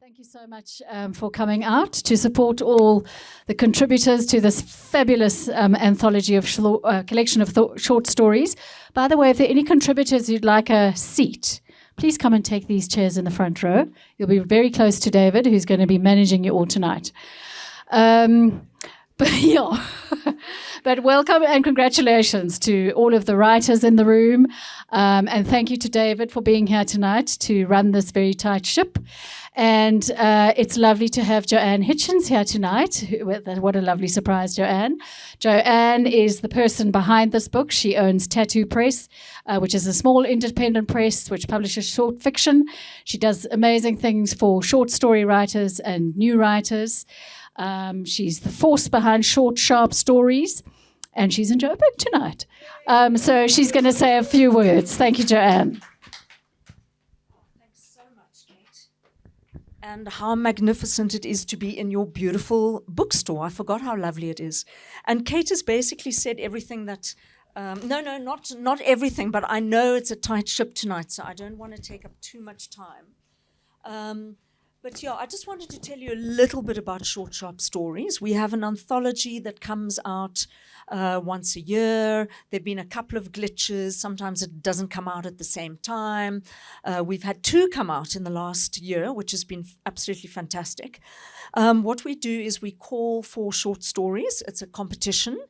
Thank you so much for coming out to support all the contributors to this fabulous anthology of collection of short stories. By the way, if there are any contributors who'd like a seat, please come and take these chairs in the front row. You'll be very close to David, who's going to be managing you all tonight. But yeah, but welcome and congratulations to all of the writers in the room. And thank you to David for being here tonight to run this very tight ship. And it's lovely to have Joanne Hichens here tonight. What a lovely surprise, Joanne. Joanne is the person behind this book. She owns Tattoo Press, which is a small independent press which publishes short fiction. She does amazing things for short story writers and new writers. She's the force behind Short.Sharp.Stories, and she's in Joburg tonight. So she's going to say a few words. Thank you, Joanne. Thanks so much, Kate. And how magnificent it is to be in your beautiful bookstore. I forgot how lovely it is. And Kate has basically said everything that... not everything, but I know it's a tight ship tonight, so I don't want to take up too much time. But yeah, I just wanted to tell you a little bit about Short.Sharp.Stories. We have an anthology that comes out once a year. There have been a couple of glitches. Sometimes it doesn't come out at the same time. We've had 2 come out in the last year, which has been absolutely fantastic. What we do is we call for short stories. It's a competition,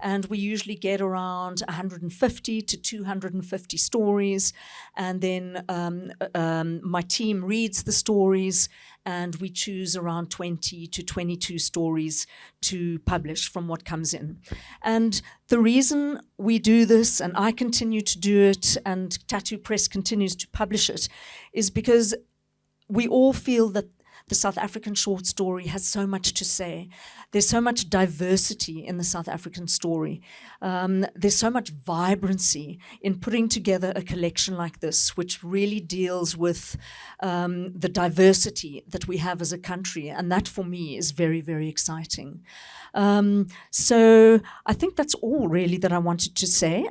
and we usually get around 150 to 250 stories. And then my team reads the stories, and we choose around 20 to 22 stories to publish from what comes in. And the reason we do this, and I continue to do it, and Tattoo Press continues to publish it, is because we all feel that the South African short story has so much to say. There's so much diversity in the South African story. There's so much vibrancy in putting together a collection like this, which really deals with the diversity that we have as a country. And that, for me, is very, very exciting. So I think that's all really that I wanted to say.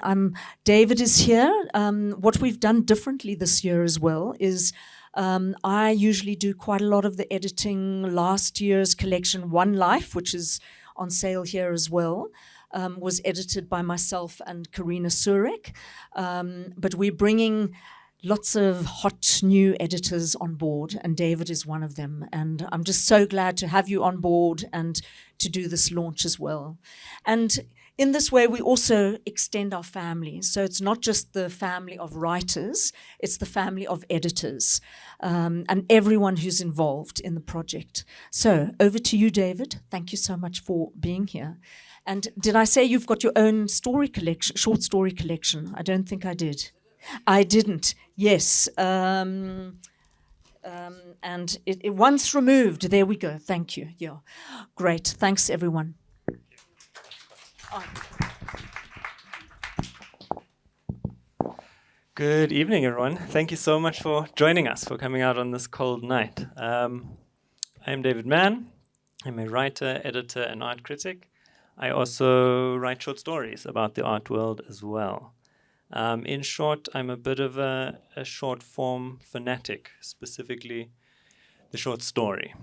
David is here. What we've done differently this year as well is I usually do quite a lot of the editing. Last year's collection, One Life, which is on sale here as well, was edited by myself and Karina Surek. But we're bringing lots of hot new editors on board, and David is one of them. And I'm just so glad to have you on board and to do this launch as well. And in this way, we also extend our family. So it's not just the family of writers, it's the family of editors and everyone who's involved in the project. So over to you, David. Thank you so much for being here. And did I say you've got your own story collection, short story collection? I don't think I did. I didn't, yes. And it once removed, there we go. Thank you. Yeah, great. Thanks, everyone. Good evening, everyone. Thank you so much for joining us, for coming out on this cold night. I'm David Mann. I'm a writer, editor, and art critic. I also write short stories about the art world as well. In short, I'm a bit of a short form fanatic, specifically the short story.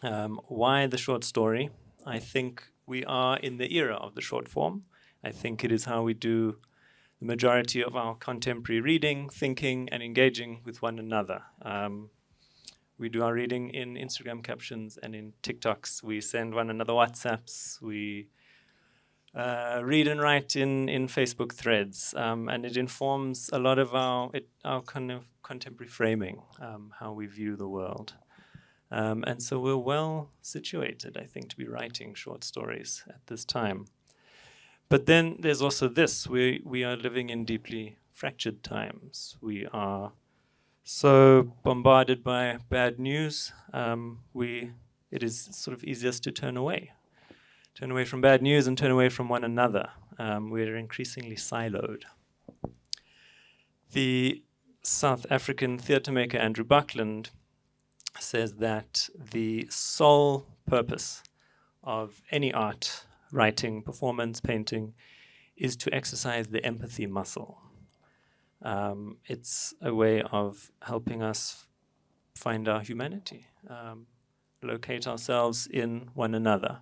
Why the short story? I think we are in the era of the short form. I think it is how we do the majority of our contemporary reading, thinking, and engaging with one another. We do our reading in Instagram captions and in TikToks. We send one another WhatsApps. We read and write in Facebook threads. And it informs a lot of our kind of contemporary framing, how we view the world. And so we're well situated, I think, to be writing short stories at this time. But then there's also this. We are living in deeply fractured times. We are so bombarded by bad news. It is sort of easiest to turn away from bad news and turn away from one another. We're increasingly siloed. The South African theatre maker Andrew Buckland says that the sole purpose of any art, writing, performance, painting, is to exercise the empathy muscle. It's a way of helping us find our humanity, locate ourselves in one another.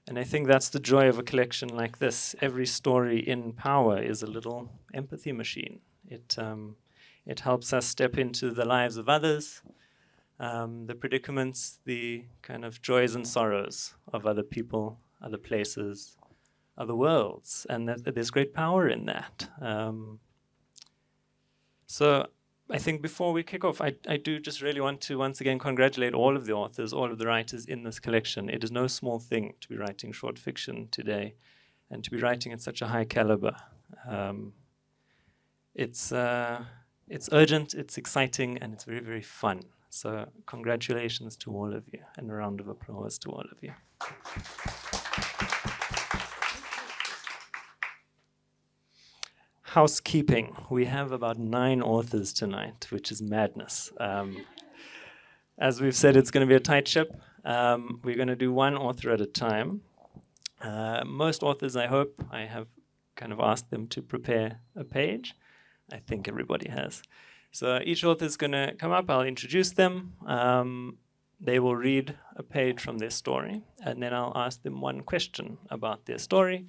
And I think that's the joy of a collection like this. Every story in Power is a little empathy machine. It helps us step into the lives of others, the predicaments, the kind of joys and sorrows of other people, other places, other worlds. And there's great power in that. So I think before we kick off, I do just really want to once again congratulate all of the authors, all of the writers in this collection. It is no small thing to be writing short fiction today and to be writing at such a high caliber. It's urgent, it's exciting, and it's very, very fun. So congratulations to all of you, and a round of applause to all of you. Housekeeping. We have about 9 authors tonight, which is madness. As we've said, it's going to be a tight ship. We're going to do one author at a time. Most authors, I hope, I have kind of asked them to prepare a page. I think everybody has. So each author is going to come up. I'll introduce them. They will read a page from their story, and then I'll ask them one question about their story.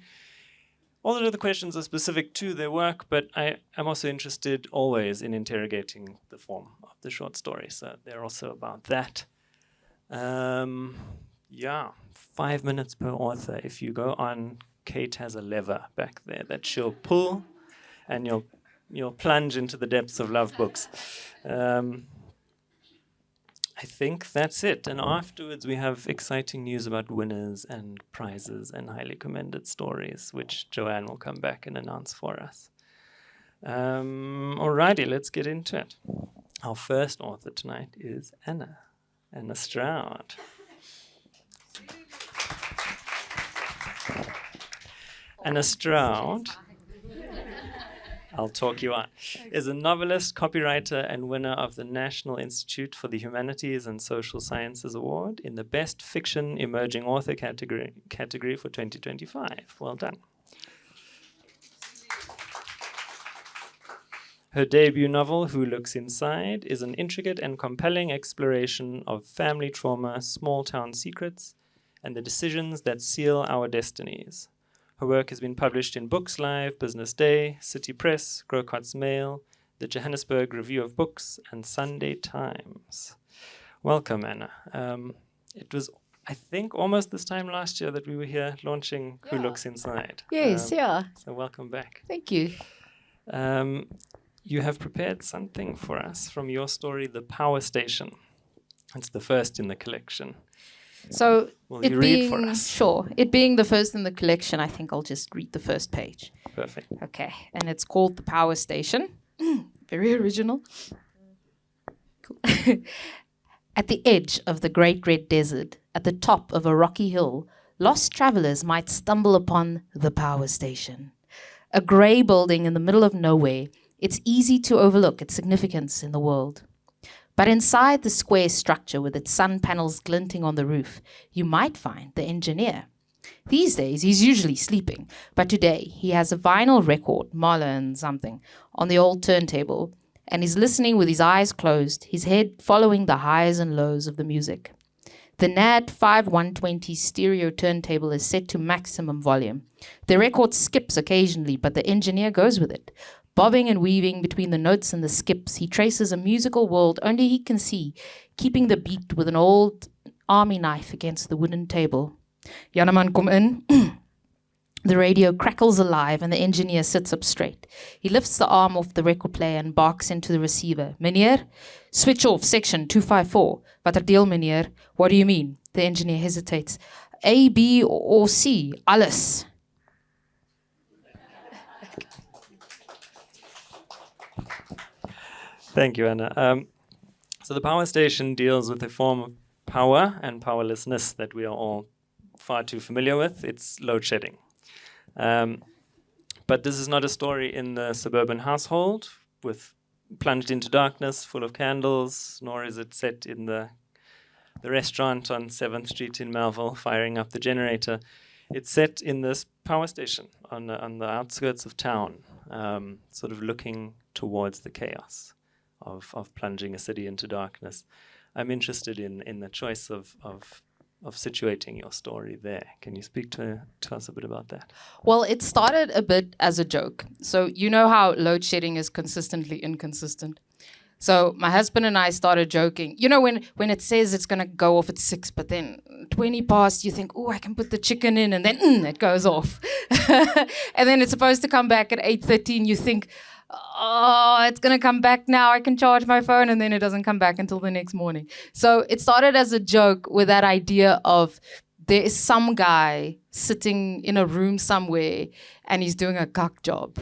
All of the questions are specific to their work, but I am also interested always in interrogating the form of the short story. So they're also about that. 5 minutes per author. If you go on, Kate has a lever back there that she'll pull, and you'll plunge into the depths of love books. I think that's it. And afterwards, we have exciting news about winners and prizes and highly commended stories, which Joanne will come back and announce for us. Alrighty, let's get into it. Our first author tonight is Anna Stroud. Anna Stroud, I'll talk you on, is a novelist, copywriter, and winner of the National Institute for the Humanities and Social Sciences Award in the Best Fiction Emerging Author category for 2025. Well done. Her debut novel, Who Looks Inside, is an intricate and compelling exploration of family trauma, small-town secrets, and the decisions that seal our destinies. Her work has been published in Books Live, Business Day, City Press, Grocot's Mail, the Johannesburg Review of Books, and Sunday Times. Welcome, Anna. It was, I think, almost this time last year that we were here launching Who Looks Inside. Yes, yeah. So welcome back. Thank you. You have prepared something for us from your story, The Power Station. It's the first in the collection. So Will you read for us? Sure. It being the first in the collection, I think I'll just read the first page. Perfect. Okay. And it's called The Power Station. Very original. Cool. At the edge of the Great Red Desert, at the top of a rocky hill, lost travelers might stumble upon the Power Station. A grey building in the middle of nowhere, it's easy to overlook its significance in the world. But inside the square structure with its sun panels glinting on the roof, you might find the engineer. These days, he's usually sleeping, but today he has a vinyl record, Marla and something, on the old turntable, and he's listening with his eyes closed, his head following the highs and lows of the music. The NAD 5120 stereo turntable is set to maximum volume. The record skips occasionally, but the engineer goes with it. Bobbing and weaving between the notes and the skips, he traces a musical world only he can see, keeping the beat with an old army knife against the wooden table. Janneman, kom in. The radio crackles alive and the engineer sits up straight. He lifts the arm off the record player and barks into the receiver. Meneer, switch off section 254. Wat deel, meneer? What do you mean? The engineer hesitates. A, B, or C? Alles. Thank you, Anna. So the power station deals with a form of power and powerlessness that we are all far too familiar with. It's load shedding. But this is not a story in the suburban household with plunged into darkness, full of candles, nor is it set in the restaurant on 7th Street in Melville, firing up the generator. It's set in this power station on the outskirts of town, sort of looking towards the chaos of plunging a city into darkness. I'm interested in the choice of situating your story there. Can you speak to us a bit about that? Well, it started a bit as a joke. So you know how load shedding is consistently inconsistent. So my husband and I started joking. You know when it says it's going to go off at 6, but then 20 past, you think, oh, I can put the chicken in, and then it goes off. And then it's supposed to come back at 8:30, and you think, oh, it's going to come back now. I can charge my phone, and then it doesn't come back until the next morning. So it started as a joke with that idea of there is some guy sitting in a room somewhere, and he's doing a cuck job.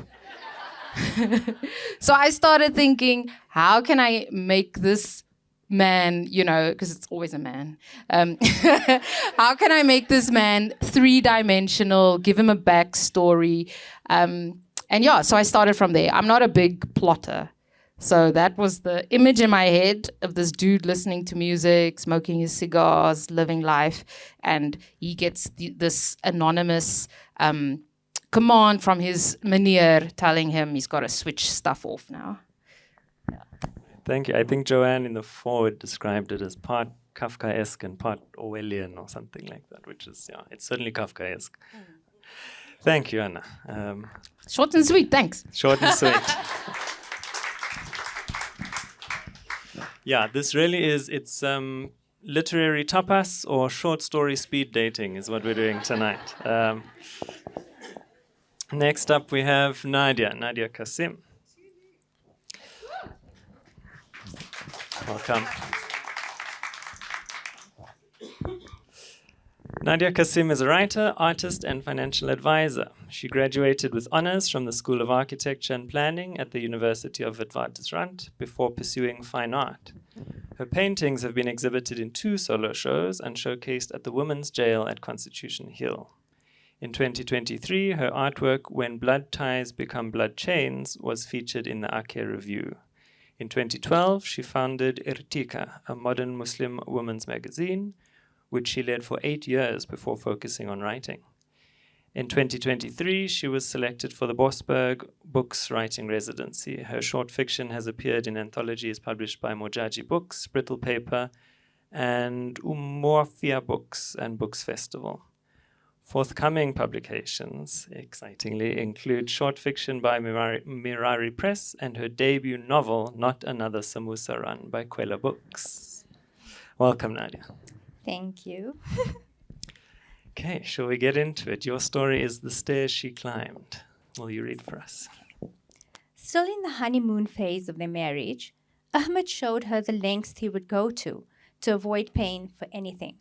So I started thinking, how can I make this man, because it's always a man. How can I make this man 3-dimensional, give him a backstory? So I started from there. I'm not a big plotter. So that was the image in my head of this dude listening to music, smoking his cigars, living life. And he gets this anonymous command from his meneer telling him he's got to switch stuff off now. Thank you. I think Joanne in the forward described it as part Kafkaesque and part Orwellian or something like that, which is, it's certainly Kafkaesque. Thank you, Anna. Short and sweet, thanks. Short and sweet. Yeah, this really is, it's literary tapas or short story speed dating is what we're doing tonight. Next up we have Nadia Cassim. Welcome. Nadia Cassim is a writer, artist, and financial advisor. She graduated with honors from the School of Architecture and Planning at the University of Witwatersrand before pursuing fine art. Her paintings have been exhibited in 2 solo shows and showcased at the Women's Jail at Constitution Hill. In 2023, her artwork, When Blood Ties Become Blood Chains, was featured in the Ake Review. In 2012, she founded Irtika, a modern Muslim women's magazine, which she led for 8 years before focusing on writing. In 2023, she was selected for the Bosberg Books Writing Residency. Her short fiction has appeared in anthologies published by Mojaji Books, Brittle Paper, and Umorphia Books and Books Festival. Forthcoming publications, excitingly, include short fiction by Mirari Press and her debut novel, Not Another Samosa Run, by Kwela Books. Welcome, Nadia. Thank you. Okay, shall we get into it? Your story is The Stairs She Climbed. Will you read for us? Still in the honeymoon phase of their marriage, Ahmed showed her the lengths he would go to avoid paying for anything.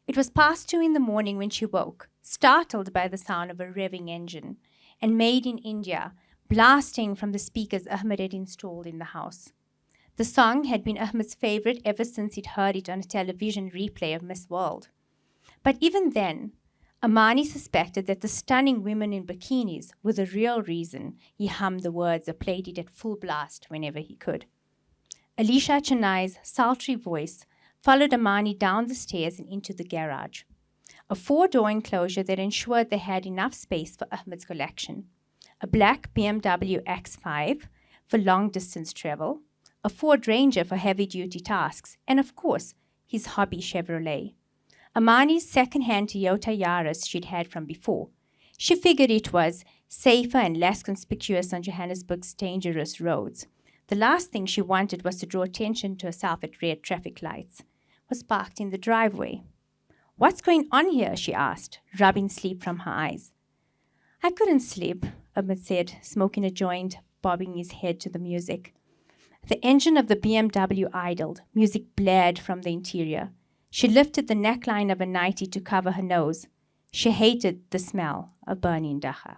It was past 2 a.m. when she woke, startled by the sound of a revving engine, and Made in India blasting from the speakers Ahmed had installed in the house. The song had been Ahmed's favorite ever since he'd heard it on a television replay of Miss World. But even then, Amani suspected that the stunning women in bikinis were the real reason he hummed the words or played it at full blast whenever he could. Alicia Chennai's sultry voice followed Amani down the stairs and into the garage, a 4-door enclosure that ensured they had enough space for Ahmed's collection, a black BMW X5 for long-distance travel, a Ford Ranger for heavy-duty tasks, and of course, his hobby Chevrolet. Amani's second-hand Toyota Yaris she'd had from before. She figured it was safer and less conspicuous on Johannesburg's dangerous roads. The last thing she wanted was to draw attention to herself at red traffic lights. Was parked in the driveway. "What's going on here?" she asked, rubbing sleep from her eyes. "I couldn't sleep," Ahmed said, smoking a joint, bobbing his head to the music. The engine of the BMW idled. Music blared from the interior. She lifted the neckline of a nightie to cover her nose. She hated the smell of burning dagga.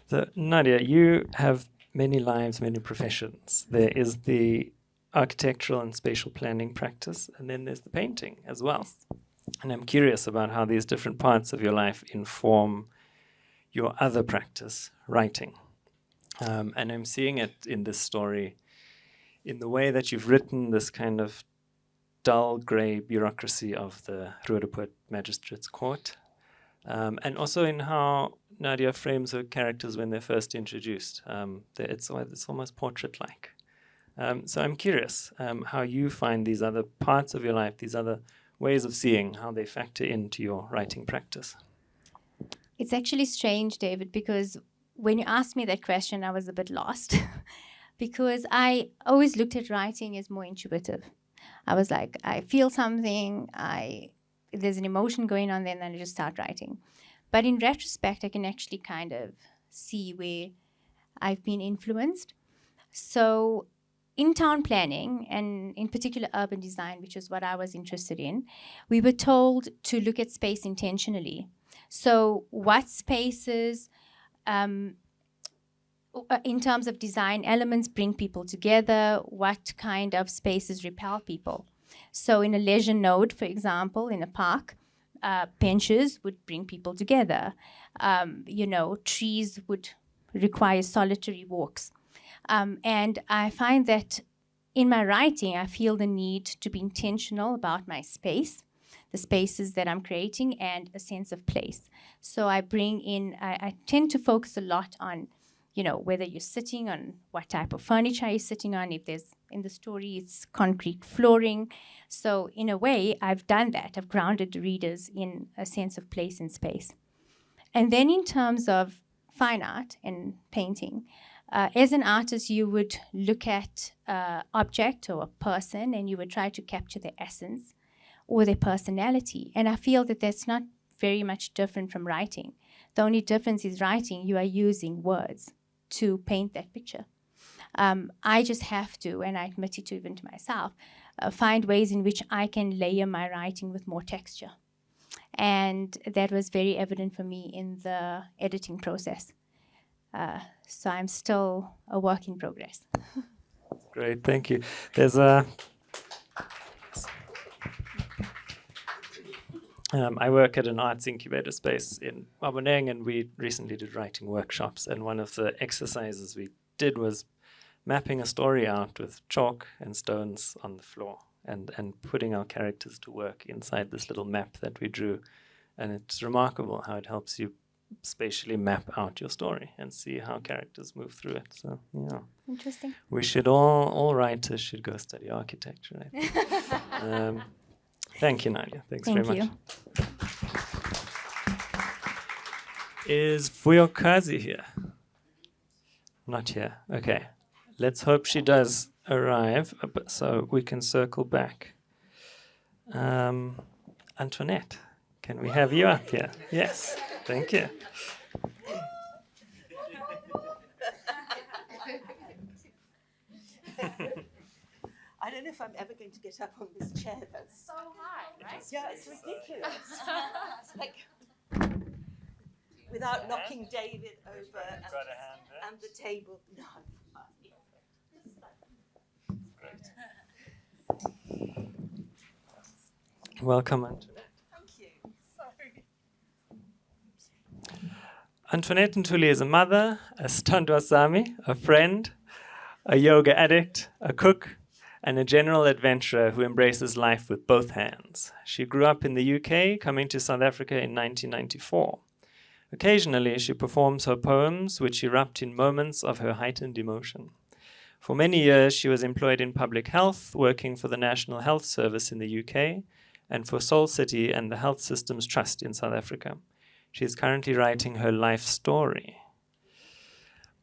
So, Nadia, you have many lives, many professions. There is the architectural and spatial planning practice, and then there's the painting as well. And I'm curious about how these different parts of your life inform your other practice, writing. And I'm seeing it in this story in the way that you've written this kind of dull grey bureaucracy of the Roodepoort Magistrates Court. and also in how Nadia frames her characters when they're first introduced. It's almost portrait-like. So I'm curious how you find these other parts of your life, these other ways of seeing, how they factor into your writing practice. It's actually strange, David, because when you asked me that question, I was a bit lost because I always looked at writing as more intuitive. I was like, I feel something, there's an emotion going on there, and then I just start writing. But in retrospect, I can actually kind of see where I've been influenced. So in town planning, and in particular urban design, which is what I was interested in, we were told to look at space intentionally. So what spaces, in terms of design elements, bring people together, what kind of spaces repel people. So in a leisure node, for example, in a park, benches would bring people together. Trees would require solitary walks. And I find that in my writing, I feel the need to be intentional about my space, the spaces that I'm creating, and a sense of place. So I bring in, I tend to focus a lot on, whether you're sitting on what type of furniture you're sitting on. If there's, in the story, it's concrete flooring. So in a way, I've done that. I've grounded the readers in a sense of place and space. And then in terms of fine art and painting, as an artist, you would look at an object or a person and you would try to capture their essence or their personality. And I feel that that's not very much different from writing. The only difference is writing, you are using words to paint that picture. I just have to, and I admit it to even to myself, find ways in which I can layer my writing with more texture. And that was very evident for me in the editing process. So I'm still a work in progress. Great, thank you. There's a... I work at an arts incubator space in Waboneng, and we recently did writing workshops. And one of the exercises we did was mapping a story out with chalk and stones on the floor and putting our characters to work inside this little map that we drew. And it's remarkable how it helps you spatially map out your story and see how characters move through it. So, yeah. Interesting. We should all writers should go study architecture, I think. Thank you, Nadia. Thanks very much. Is Vuyokazi here? Not here. Okay. Let's hope she does arrive so we can circle back. Antoinette, can we have you up here? Yes. Thank you. I don't know if I'm ever going to get up on this chair. That's So high, right? yeah, it's ridiculous. It's like without knocking David over and the table. No, Welcome, Antoinette. thank you. Sorry. Antoinette Ntuli is a mother, a Kistasamy, a friend, a yoga addict, a cook, and a general adventurer who embraces life with both hands. She grew up in the UK, coming to South Africa in 1994. Occasionally, she performs her poems, which erupt in moments of her heightened emotion. For many years, she was employed in public health, working for the National Health Service in the UK, and for Soul City and the Health Systems Trust in South Africa. She is currently writing her life story.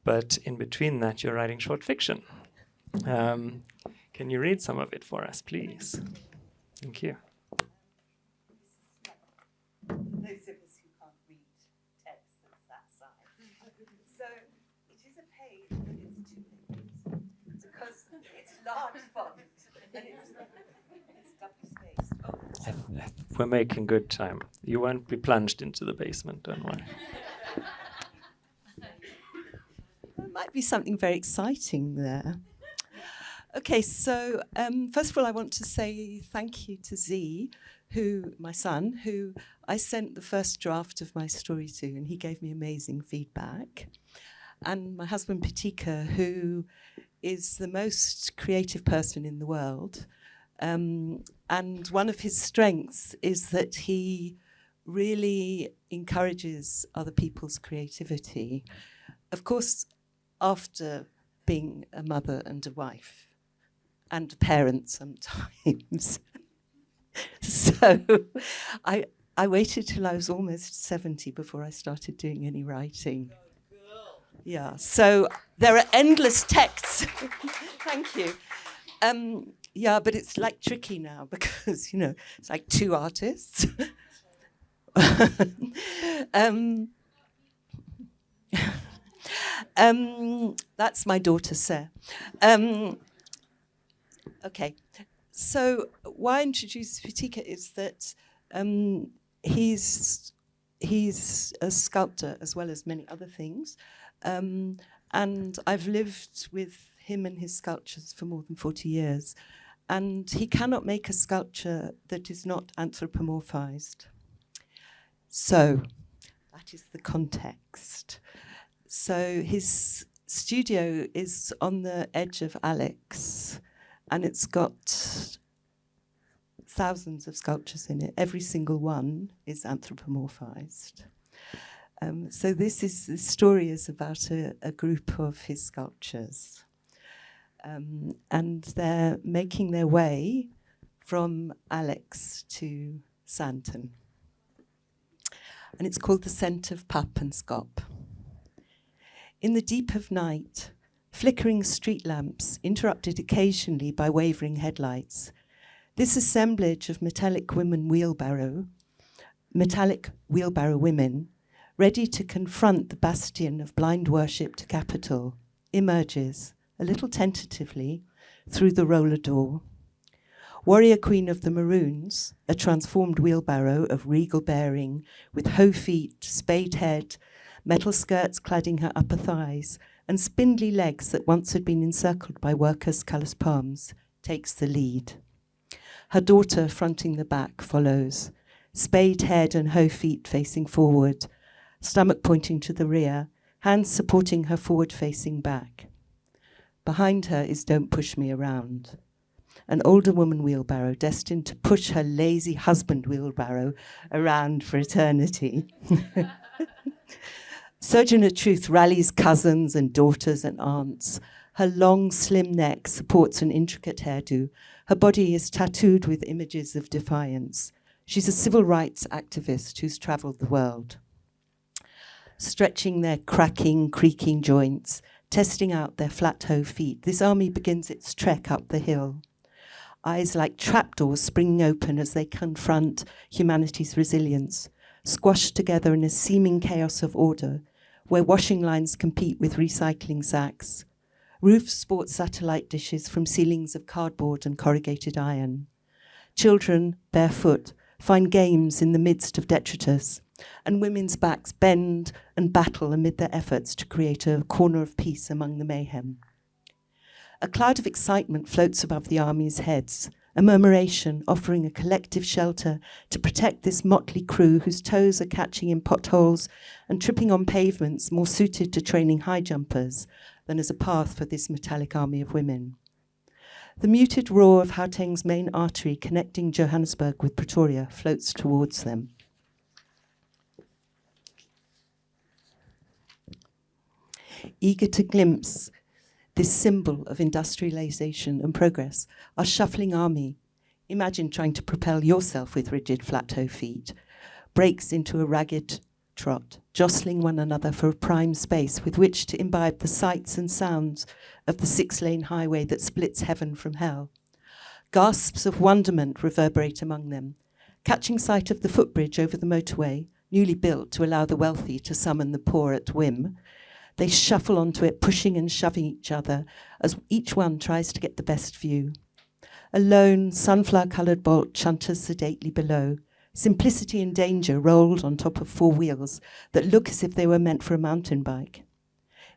But in between that, you're writing short fiction. Can you read some of it for us, please? Thank you. Those of us who can't read text that's that size. So it is a page, but it's 2 pages because it's large font and it's double spaced. We're making good time. You won't be plunged into the basement, don't worry. There might be something very exciting there. Okay, so first of all, I want to say thank you to Z, my son, who I sent the first draft of my story to, and he gave me amazing feedback. And my husband, Patika, who is the most creative person in the world. And one of his strengths is that he really encourages other people's creativity. Of course, after being a mother and a wife, and a parent sometimes. So I waited till I was almost 70 before I started doing any writing. Yeah, so there are endless texts. Thank you. Yeah, but it's like tricky now because, you know, it's like two artists. That's my daughter, Sarah. Okay, so why I introduced Vitika is that he's a sculptor as well as many other things, and I've lived with him and his sculptures for more than 40 years, and he cannot make a sculpture that is not anthropomorphized. So that is the context. So his studio is on the edge of Alex, and it's got thousands of sculptures in it. Every single one is anthropomorphized. So this story is about a group of his sculptures. And they're making their way from Alex to Santon. And it's called The Scent of Pup and Scop. In the deep of night, flickering street lamps interrupted occasionally by wavering headlights, this assemblage of metallic wheelbarrow women, ready to confront the bastion of blind worship to capital, emerges, a little tentatively, through the roller door. Warrior Queen of the Maroons, a transformed wheelbarrow of regal bearing, with hoe feet, spade head, metal skirts cladding her upper thighs, and spindly legs that once had been encircled by workers' callous palms, takes the lead. Her daughter, fronting the back, follows, spade head and hoe feet facing forward, stomach pointing to the rear, hands supporting her forward-facing back. Behind her is Don't Push Me Around, an older woman wheelbarrow destined to push her lazy husband wheelbarrow around for eternity. Sojourner Truth rallies cousins and daughters and aunts. Her long, slim neck supports an intricate hairdo. Her body is tattooed with images of defiance. She's a civil rights activist who's travelled the world. Stretching their cracking, creaking joints, testing out their flat hoe feet, this army begins its trek up the hill. Eyes like trapdoors springing open as they confront humanity's resilience, squashed together in a seeming chaos of order, where washing lines compete with recycling sacks. Roofs sport satellite dishes from ceilings of cardboard and corrugated iron. Children, barefoot, find games in the midst of detritus, and women's backs bend and battle amid their efforts to create a corner of peace among the mayhem. A cloud of excitement floats above the army's heads, a murmuration offering a collective shelter to protect this motley crew whose toes are catching in potholes and tripping on pavements more suited to training high jumpers than as a path for this metallic army of women. The muted roar of Gauteng's main artery connecting Johannesburg with Pretoria floats towards them. Eager to glimpse this symbol of industrialization and progress, our shuffling army, imagine trying to propel yourself with rigid flat toe feet, breaks into a ragged trot, jostling one another for a prime space with which to imbibe the sights and sounds of the 6-lane highway that splits heaven from hell. Gasps of wonderment reverberate among them, catching sight of the footbridge over the motorway, newly built to allow the wealthy to summon the poor at whim. They shuffle onto it, pushing and shoving each other as each one tries to get the best view. A lone, sunflower-coloured bolt chunters sedately below, simplicity and danger rolled on top of 4 wheels that look as if they were meant for a mountain bike.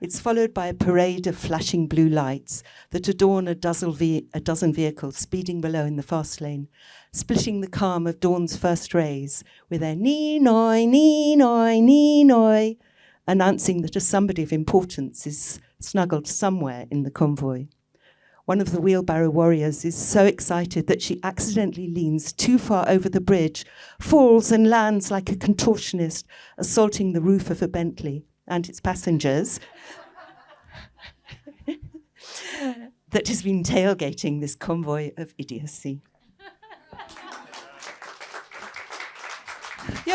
It's followed by a parade of flashing blue lights that adorn a dozen vehicles speeding below in the fast lane, splitting the calm of dawn's first rays with their nee-noi, nee-noi, nee-noi, announcing that a somebody of importance is snuggled somewhere in the convoy. one of the wheelbarrow warriors is so excited that she accidentally leans too far over the bridge, falls and lands like a contortionist, assaulting the roof of a Bentley and its passengers that has been tailgating this convoy of idiocy.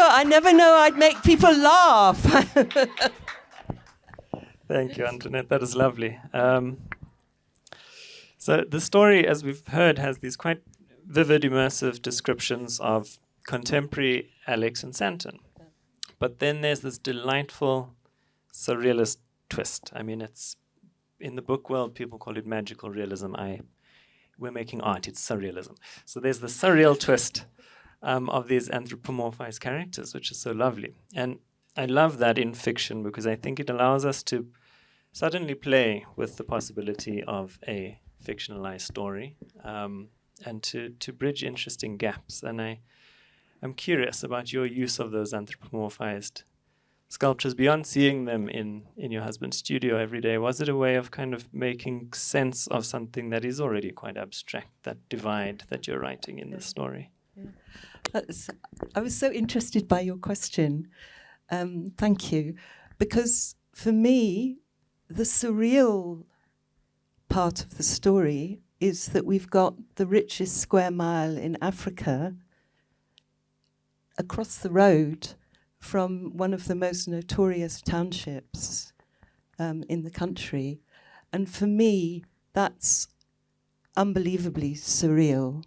I never know I'd make people laugh. Thank you, Antoinette. That is lovely. So the story, as we've heard, has these quite vivid, immersive descriptions of contemporary Alex and Santon. But then there's this delightful surrealist twist. I mean, it's in the book world, people call it magical realism. We're making art, it's surrealism. So there's the surreal twist of these anthropomorphized characters, which is so lovely. And I love that in fiction because I think it allows us to suddenly play with the possibility of a fictionalized story and to bridge interesting gaps. And I'm curious about your use of those anthropomorphized sculptures beyond seeing them in your husband's studio every day. Was it a way of kind of making sense of something that is already quite abstract, that divide that you're writing in the story? Yeah. I was so interested by your question. Thank you. Because for me, the surreal part of the story is that we've got the richest square mile in Africa across the road from one of the most notorious townships in the country. And for me, that's unbelievably surreal.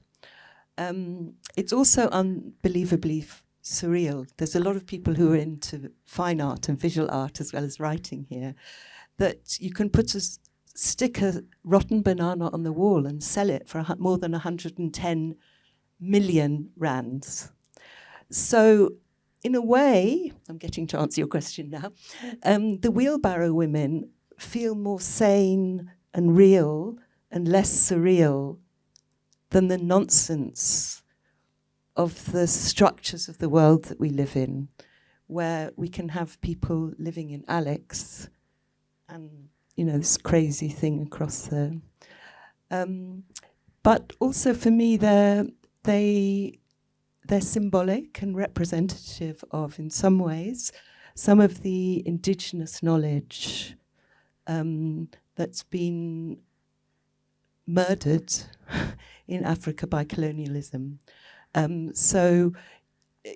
It's also unbelievably surreal. There's a lot of people who are into fine art and visual art as well as writing here, that you can stick a rotten banana on the wall and sell it for more than 110 million rands. So in a way, I'm getting to answer your question now, the wheelbarrow women feel more sane and real and less surreal than the nonsense of the structures of the world that we live in, where we can have people living in Alex and, this crazy thing across there. But also for me, they're symbolic and representative of, in some ways, some of the indigenous knowledge that's been murdered in Africa by colonialism. So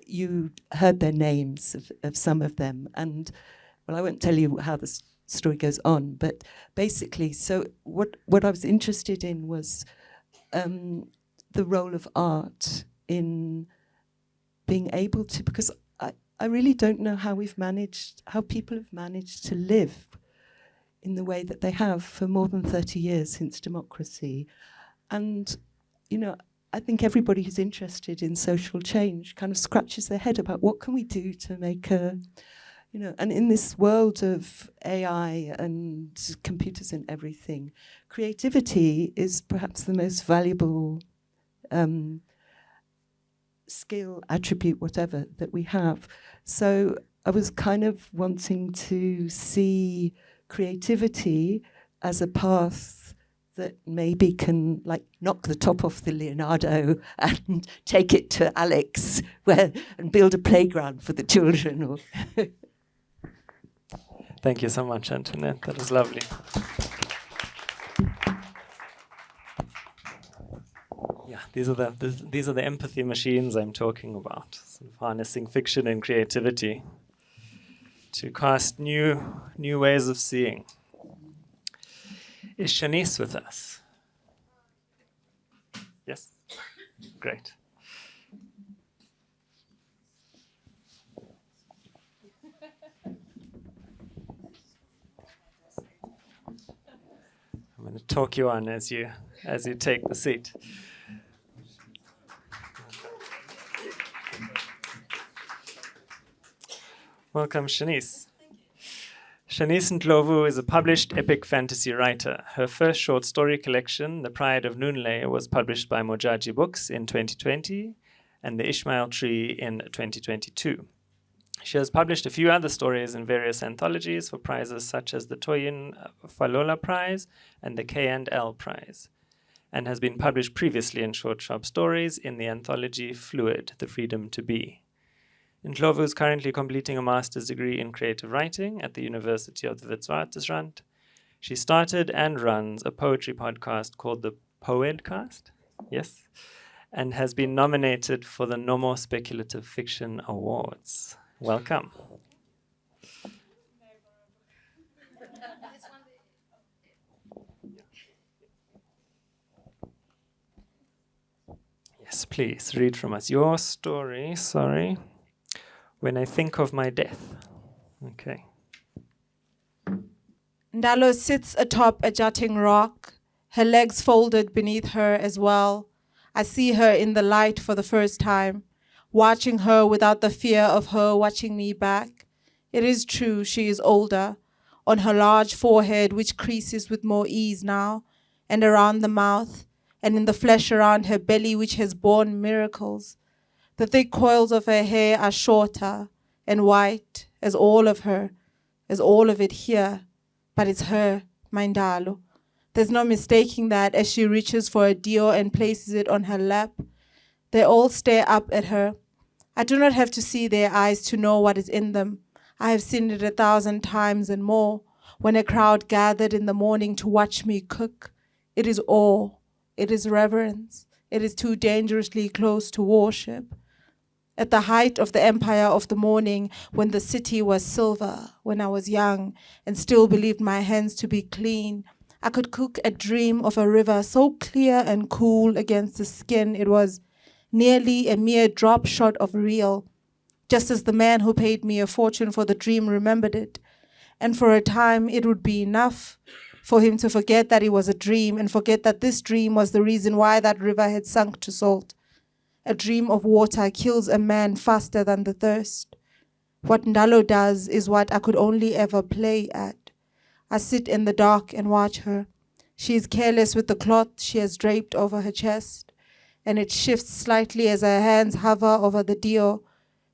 you heard their names of some of them. And, well, I won't tell you how the story goes on, but basically, so what I was interested in was the role of art in being able to, because I really don't know how people have managed to live in the way that they have for more than 30 years since democracy. And, I think everybody who's interested in social change kind of scratches their head about what can we do to make and in this world of AI and computers and everything, creativity is perhaps the most valuable skill, attribute, whatever, that we have. So I was kind of wanting to see creativity as a path that maybe can knock the top off the Leonardo and take it to Alex and build a playground for the children. Thank you so much, Antoinette. That was lovely. Yeah, these are the empathy machines I'm talking about, sort of harnessing fiction and creativity to cast new ways of seeing. Is Shanice with us? Yes? Great. I'm going to talk you on as you take the seat. Welcome, Shanice. Shanice Ndlovu is a published epic fantasy writer. Her first short story collection, The Pride of Ntuli, was published by Mojaji Books in 2020 and The Ishmael Tree in 2022. She has published a few other stories in various anthologies for prizes such as the Toyin Falola Prize and the K&L Prize. and has been published previously in Short.Sharp.Stories in the anthology Fluid, The Freedom to Be. Ndlovu is currently completing a master's degree in creative writing at the University of the Witwatersrand. She started and runs a poetry podcast called the Poetcast, yes, and has been nominated for the No More Speculative Fiction Awards. Welcome. Yes, please read from us your story, sorry. When I Think of My Death. Okay. Ndalo sits atop a jutting rock, her legs folded beneath her as well. I see her in the light for the first time, watching her without the fear of her watching me back. It is true, she is older, on her large forehead, which creases with more ease now, and around the mouth, and in the flesh around her belly, which has borne miracles. The thick coils of her hair are shorter and white as all of her, as all of it here. But it's her, my Ndalo. There's no mistaking that as she reaches for a dio and places it on her lap. They all stare up at her. I do not have to see their eyes to know what is in them. I have seen it 1,000 times and more when a crowd gathered in the morning to watch me cook. It is awe. It is reverence. It is too dangerously close to worship. At the height of the empire of the morning, when the city was silver, when I was young and still believed my hands to be clean, I could cook a dream of a river so clear and cool against the skin it was nearly a mere drop shot of real, just as the man who paid me a fortune for the dream remembered it. And for a time it would be enough for him to forget that it was a dream and forget that this dream was the reason why that river had sunk to salt. A dream of water kills a man faster than the thirst. What Ndalo does is what I could only ever play at. I sit in the dark and watch her. She is careless with the cloth she has draped over her chest, and it shifts slightly as her hands hover over the dio.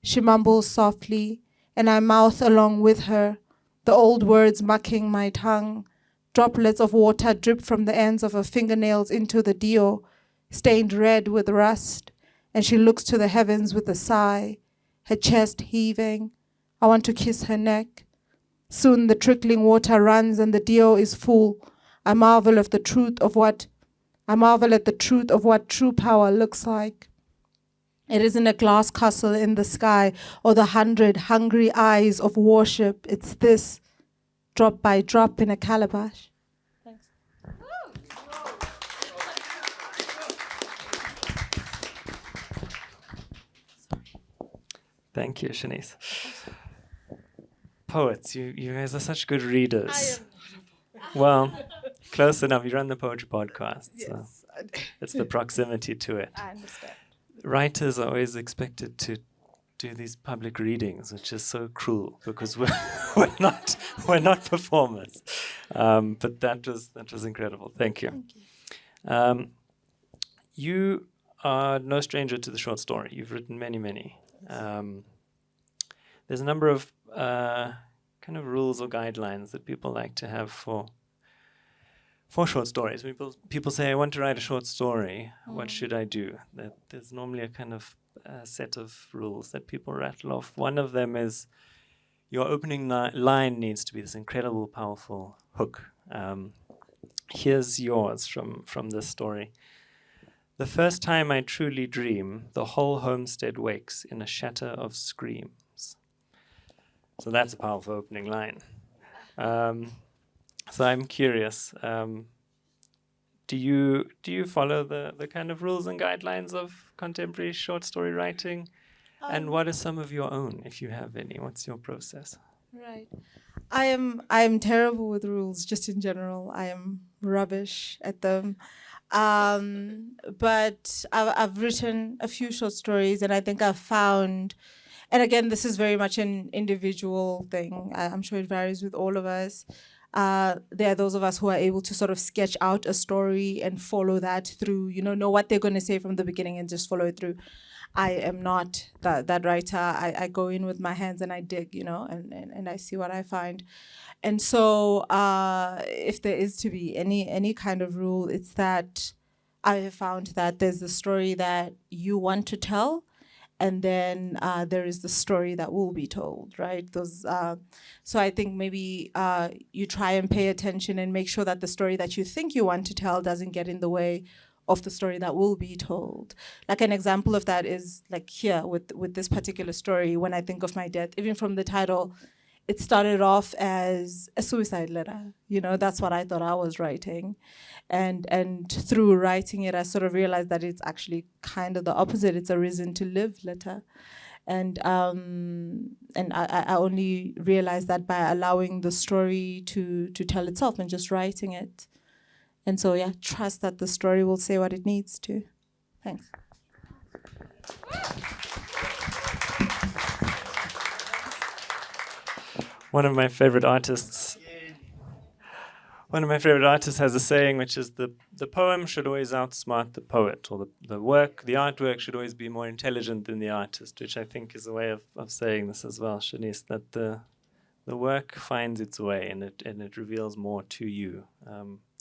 She mumbles softly, and I mouth along with her, the old words mucking my tongue. Droplets of water drip from the ends of her fingernails into the dio, stained red with rust. And she looks to the heavens with a sigh, her chest heaving. I want to kiss her neck. Soon the trickling water runs and the dio is full. I marvel at the truth of what true power looks like. It isn't a glass castle in the sky or the 100 hungry eyes of worship. It's this, drop by drop in a calabash. Thanks. Thank you, Shanice. Poets, you guys are such good readers. Well, close enough. You run the poetry podcast. Yes, So it's the proximity to it. I understand. Writers are always expected to do these public readings, which is so cruel because we're not performers. But that was incredible. Thank you. Thank you. You are no stranger to the short story. You've written many. There's a number of kind of rules or guidelines that people like to have for short stories. People say, I want to write a short story. What should I do? There's normally a kind of set of rules that people rattle off. One of them is your opening line needs to be this incredible, powerful hook. Here's yours from this story. The first time I truly dream, the whole homestead wakes in a shatter of screams. So that's a powerful opening line. So I'm curious, do you follow the kind of rules and guidelines of contemporary short story writing? And what are some of your own, if you have any? What's your process? Right. I am terrible with rules, just in general. I am rubbish at them. But I've written a few short stories, and I think I've found, and again, this is very much an individual thing. I'm sure it varies with all of us. There are those of us who are able to sort of sketch out a story and follow that through, know what they're going to say from the beginning and just follow it through. I am not that writer. I go in with my hands and I dig, and I see what I find. And so if there is to be any kind of rule, it's that I have found that there's the story that you want to tell, and then there is the story that will be told, right? So I think maybe you try and pay attention and make sure that the story that you think you want to tell doesn't get in the way of the story that will be told. Like an example of that is like here with this particular story. When I think of my death, even from the title, it started off as a suicide letter. You know, that's what I thought I was writing. And through writing it, I sort of realized that it's actually kind of the opposite. It's a reason to live letter. And I only realized that by allowing the story to tell itself and just writing it. And so, yeah, trust that the story will say what it needs to. Thanks. One of my favorite artists has a saying, which is the poem should always outsmart the poet, or the artwork should always be more intelligent than the artist, which I think is a way of saying this as well, Shanice, that the work finds its way and it reveals more to you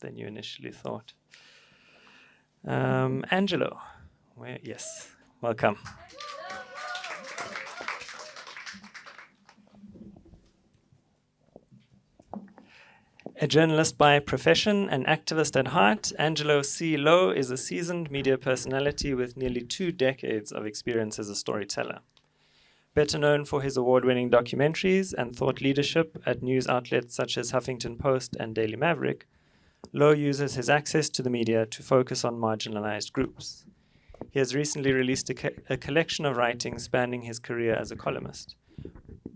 than you initially thought. Angelo, yes, welcome. A journalist by profession, an activist at heart, Angelo C. Louw is a seasoned media personality with nearly 2 decades of experience as a storyteller. Better known for his award-winning documentaries and thought leadership at news outlets such as Huffington Post and Daily Maverick, Louw uses his access to the media to focus on marginalized groups. He has recently released a collection of writings spanning his career as a columnist,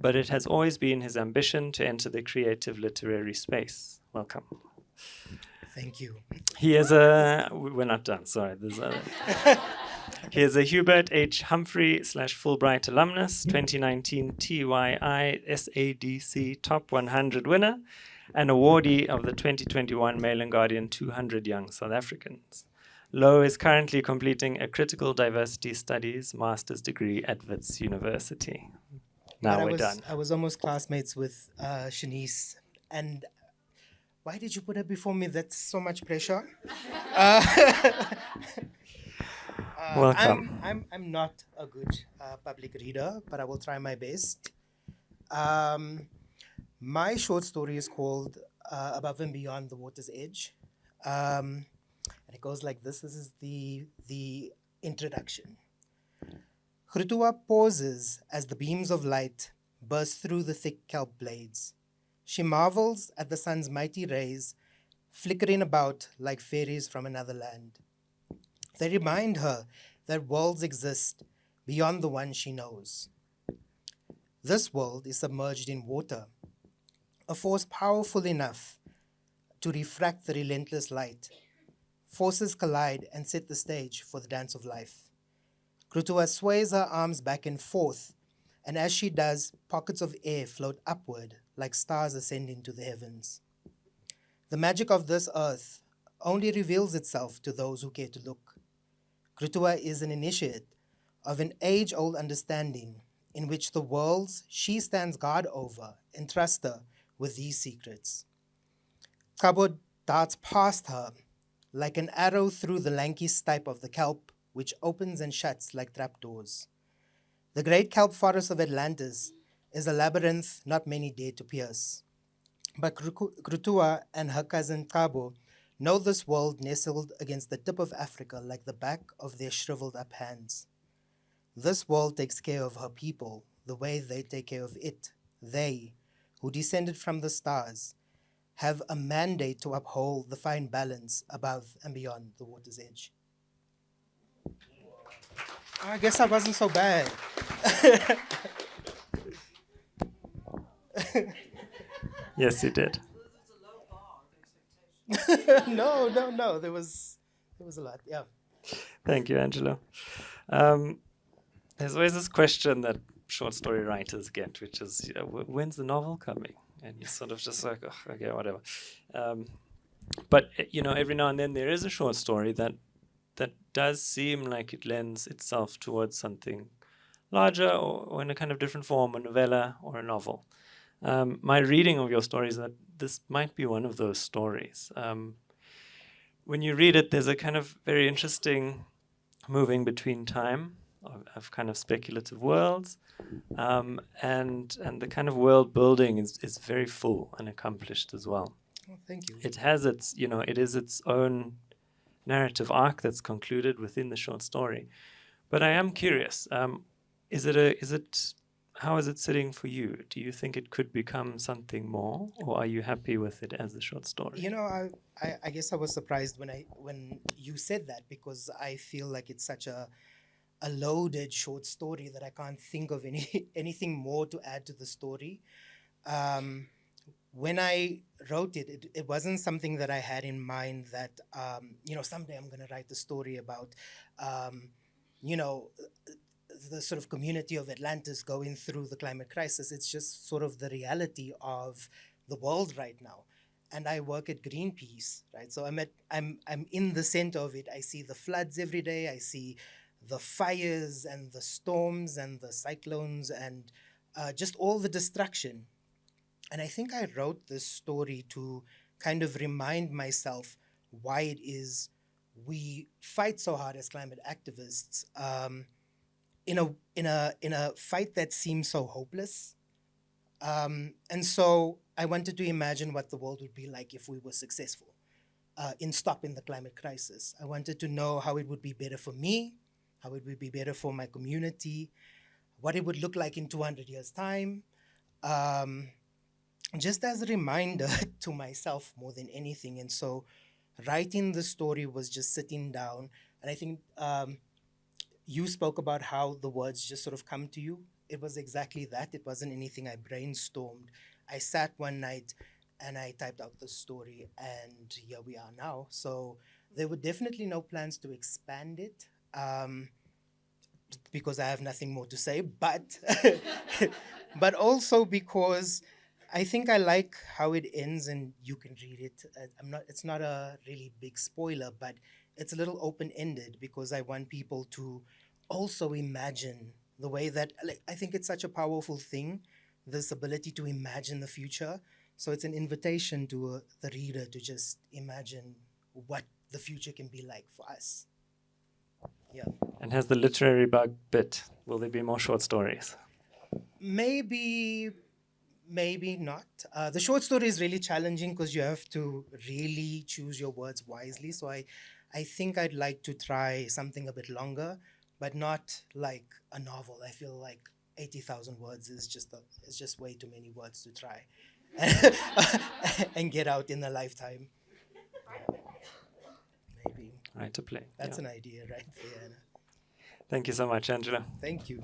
but it has always been his ambition to enter the creative literary space. Welcome. Thank you. He is we're not done, sorry. He is a Hubert H. Humphrey / Fulbright alumnus, 2019 TYI SADC Top 100 winner, and awardee of the 2021 Mail and Guardian 200 Young South Africans. Louw is currently completing a critical diversity studies master's degree at Wits University. Now we're done. I was almost classmates with Shanice, and why did you put her before me? That's so much pressure. Welcome. I'm not a good public reader, but I will try my best. My short story is called Above and Beyond the Water's Edge. And it goes like this. This is the introduction. Grutua pauses as the beams of light burst through the thick kelp blades. She marvels at the sun's mighty rays, flickering about like fairies from another land. They remind her that worlds exist beyond the one she knows. This world is submerged in water, a force powerful enough to refract the relentless light. Forces collide and set the stage for the dance of life. Grutua sways her arms back and forth, and as she does, pockets of air float upward like stars ascending to the heavens. The magic of this earth only reveals itself to those who care to look. Grutua is an initiate of an age-old understanding in which the worlds she stands guard over entrust her with these secrets. Thabo darts past her like an arrow through the lanky stipe of the kelp, which opens and shuts like trapdoors. The great kelp forest of Atlantis is a labyrinth not many dare to pierce. But Grutua and her cousin Thabo know this world nestled against the tip of Africa like the back of their shriveled up hands. This world takes care of her people the way they take care of it. They, who descended from the stars, have a mandate to uphold the fine balance above and beyond the water's edge. I guess I wasn't so bad. Yes, you did. No. There was a lot. Yeah. Thank you, Angelo. There's always this question that short story writers get, which is, when's the novel coming? And you're sort of just like, oh, okay, whatever. But every now and then there is a short story that does seem like it lends itself towards something larger or in a kind of different form, a novella or a novel. My reading of your story is that this might be one of those stories. when you read it, there's a kind of very interesting moving between time of kind of speculative worlds, and the kind of world building is very full and accomplished as well. Oh, thank you. It has its, it is its own narrative arc that's concluded within the short story. But I am curious, how is it sitting for you? Do you think it could become something more, or are you happy with it as a short story? You know, I guess I was surprised when you said that, because I feel like it's such a loaded short story that I can't think of anything more to add to the story. When I wrote it, it wasn't something that I had in mind that, someday I'm going to write the story about, the sort of community of Atlantis going through the climate crisis. It's just sort of the reality of the world right now. And I work at Greenpeace, right? So I'm in the center of it. I see the floods every day. I see the fires and the storms and the cyclones and just all the destruction. And I think I wrote this story to kind of remind myself why it is we fight so hard as climate activists in a fight that seems so hopeless. And so I wanted to imagine what the world would be like if we were successful in stopping the climate crisis. I wanted to know how it would be better for me, how it would be better for my community, what it would look like in 200 years' time. Just as a reminder to myself more than anything. And so writing the story was just sitting down. And I think you spoke about how the words just sort of come to you. It was exactly that. It wasn't anything I brainstormed. I sat one night and I typed out the story, and here we are now. So there were definitely no plans to expand it, because I have nothing more to say, but but also because I think I like how it ends and you can read it. It's not a really big spoiler, but it's a little open-ended because I want people to also imagine the way that, I think it's such a powerful thing, this ability to imagine the future. So it's an invitation to the reader to just imagine what the future can be like for us. Yeah. And has the literary bug bit? Will there be more short stories? Maybe not. The short story is really challenging because you have to really choose your words wisely. So I think I'd like to try something a bit longer, but not like a novel. I feel like 80,000 words is just way too many words to try and get out in a lifetime. Maybe. Right to play. That's an idea right there. Thank you so much, Angelo. Thank you.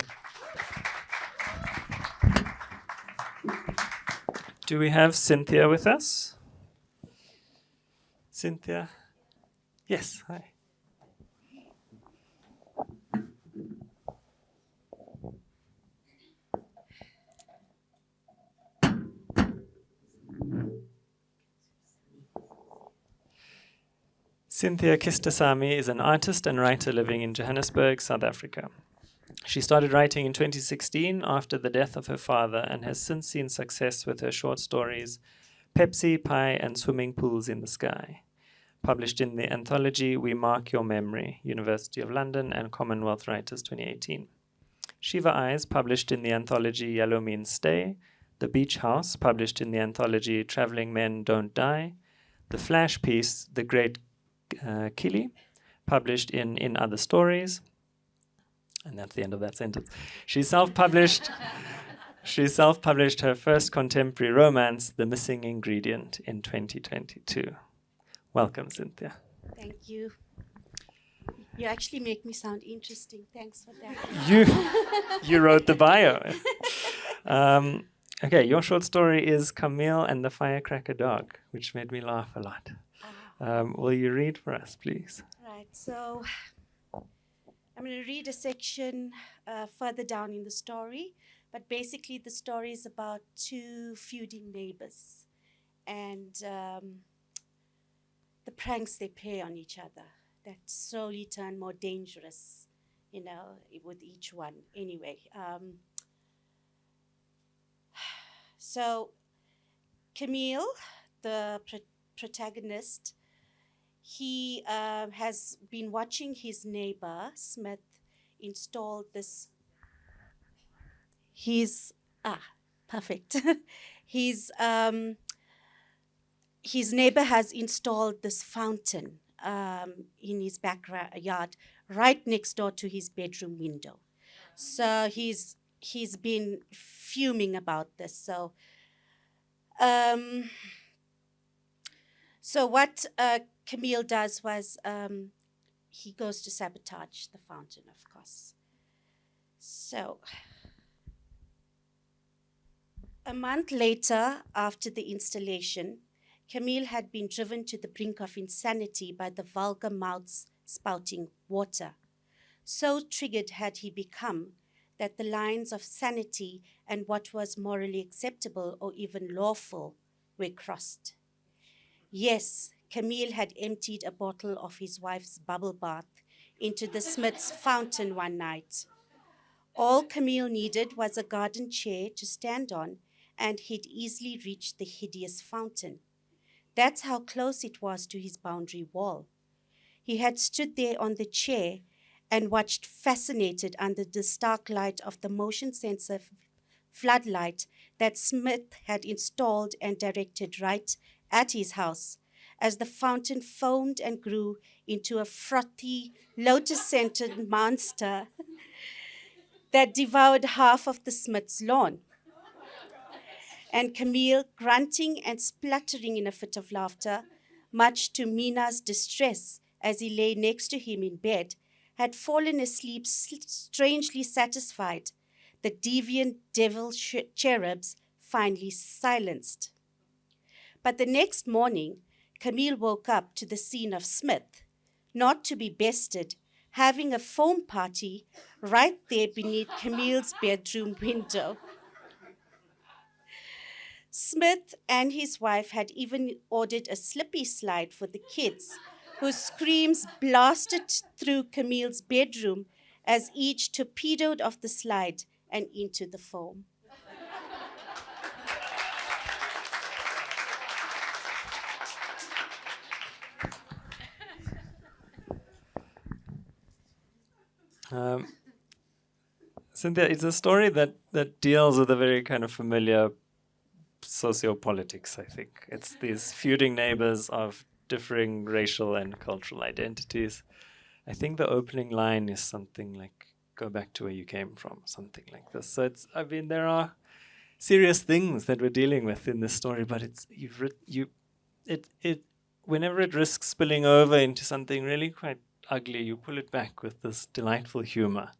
Do we have Cynthia with us? Cynthia? Yes, hi. Cynthia Kistasamy is an artist and writer living in Johannesburg, South Africa. She started writing in 2016 after the death of her father and has since seen success with her short stories Pepsi, Pie, and Swimming Pools in the Sky, published in the anthology We Mark Your Memory, University of London and Commonwealth Writers 2018. Shiva Eyes, published in the anthology Yellow Means Stay, The Beach House, published in the anthology Traveling Men Don't Die, the flash piece The Great Kili, published in Other Stories, and that's the end of that sentence. She self-published her first contemporary romance, The Missing Ingredient, in 2022. Welcome, Cynthia. Thank you. You actually make me sound interesting. Thanks for that. You wrote the bio. Okay, your short story is Camille and the Firecracker Dog, which made me laugh a lot. Will you read for us, please? Right, so I'm going to read a section further down in the story, but basically the story is about two feuding neighbors and the pranks they play on each other that slowly turn more dangerous, with each one. Anyway, so Camille, the protagonist, he has been watching his neighbor, Smith, install this. Perfect. His neighbor has installed this fountain in his backyard, right next door to his bedroom window. So he's been fuming about this. So what Camille does was he goes to sabotage the fountain, of course. So a month later, after the installation, Camille had been driven to the brink of insanity by the vulgar mouths spouting water. So triggered had he become that the lines of sanity and what was morally acceptable or even lawful were crossed. Yes, Camille had emptied a bottle of his wife's bubble bath into the Smith's fountain one night. All Camille needed was a garden chair to stand on, and he'd easily reached the hideous fountain. That's how close it was to his boundary wall. He had stood there on the chair and watched fascinated under the stark light of the motion sensor floodlight that Smith had installed and directed right at his house as the fountain foamed and grew into a frothy, lotus-scented monster that devoured half of the Smith's lawn. And Camille, grunting and spluttering in a fit of laughter, much to Mina's distress as he lay next to him in bed, had fallen asleep strangely satisfied, the deviant devil cherubs finally silenced. But the next morning, Camille woke up to the scene of Smith, not to be bested, having a foam party right there beneath Camille's bedroom window. Smith and his wife had even ordered a slippy slide for the kids, whose screams blasted through Camille's bedroom as each torpedoed off the slide and into the foam. Cynthia, it's a story that deals with a very kind of familiar sociopolitics, I think. It's these feuding neighbors of differing racial and cultural identities. I think the opening line is something like, go back to where you came from, something like this. So there are serious things that we're dealing with in this story, but whenever it risks spilling over into something really quite ugly, you pull it back with this delightful humor.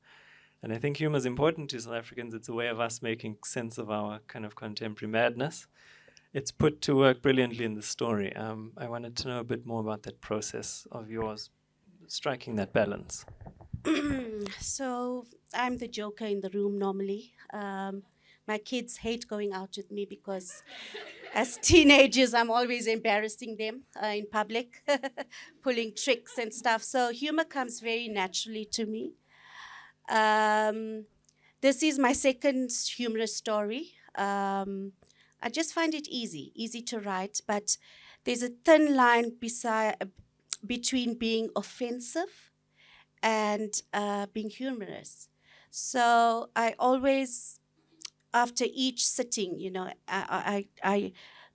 And I think humor is important to South Africans. It's a way of us making sense of our kind of contemporary madness. It's put to work brilliantly in the story. I wanted to know a bit more about that process of yours, striking that balance. So I'm the joker in the room normally. My kids hate going out with me because as teenagers, I'm always embarrassing them in public, pulling tricks and stuff. So humor comes very naturally to me. This is my second humorous story. I just find it easy to write, but there's a thin line between being offensive and being humorous. So I always, after each sitting, I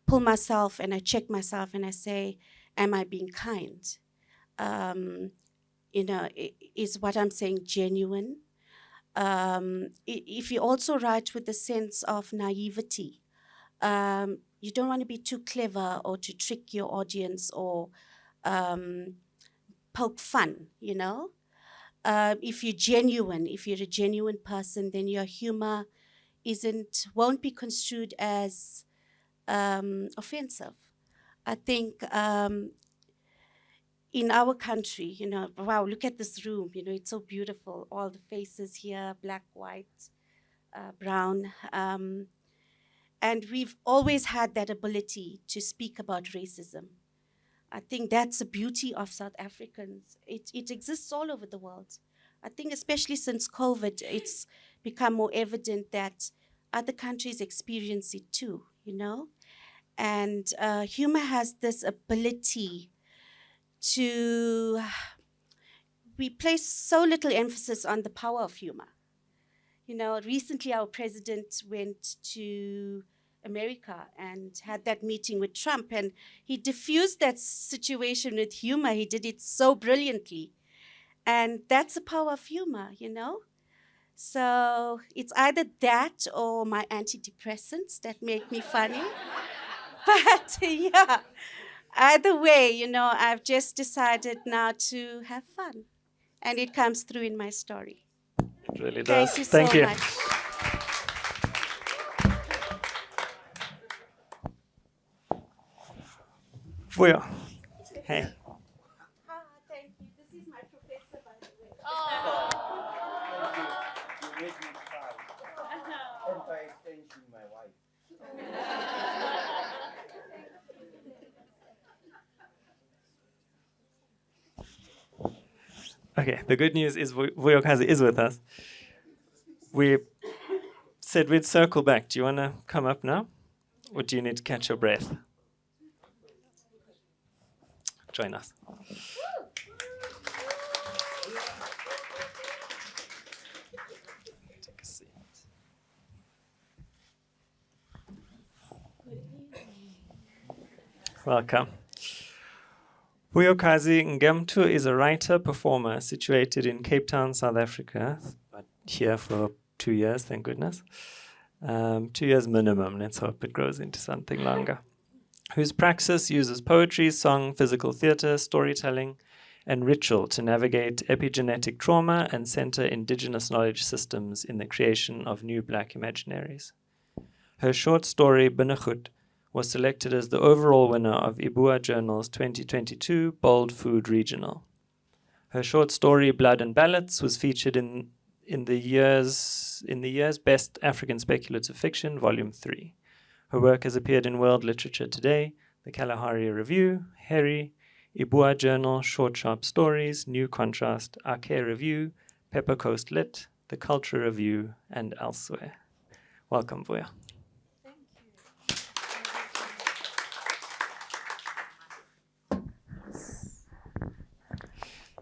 pull myself and I check myself and I say, am I being kind? Is what I'm saying genuine? If you also write with a sense of naivety, you don't want to be too clever or to trick your audience or poke fun, If you're a genuine person, then your humor won't be construed as offensive. I think in our country, wow, look at this room, it's so beautiful. All the faces here, black, white, brown. And we've always had that ability to speak about racism. I think that's the beauty of South Africans. It exists all over the world. I think especially since COVID, it's become more evident that other countries experience it too, And humor has this ability we place so little emphasis on the power of humor. You know, recently our president went to America and had that meeting with Trump, and he diffused that situation with humor. He did it so brilliantly. And that's the power of humor, you know? So it's either that or my antidepressants that make me funny. But yeah, either way, you know, I've just decided now to have fun. And it comes through in my story. It really Thank does. you Thank so you. much. Vuyo. Hey. Thank you. This is my professor, by the way. You made me cry. And by extension, my wife. Okay, the good news is Vuyokazi is with us. We said we'd circle back. Do you want to come up now? Or do you need to catch your breath? Join us. Take a seat. Welcome. Vuyokazi Ngemntu is a writer-performer situated in Cape Town, South Africa, but here for 2 years, thank goodness. 2 years minimum, let's hope it grows into something longer. Whose praxis uses poetry, song, physical theatre, storytelling, and ritual to navigate epigenetic trauma and center indigenous knowledge systems in the creation of new black imaginaries. Her short story, Binnengoed, was selected as the overall winner of Ibua Journal's 2022 Bold Food Regional. Her short story, Blood and Ballots, was featured in the year's Best African Speculative Fiction, Volume 3. Her work has appeared in World Literature Today, the Kalahari Review, Heri, Ibua Journal, Short.Sharp.Stories, New Contrast, Ake Review, Pepper Coast Lit, The Culture Review, and elsewhere. Welcome, Vuyo.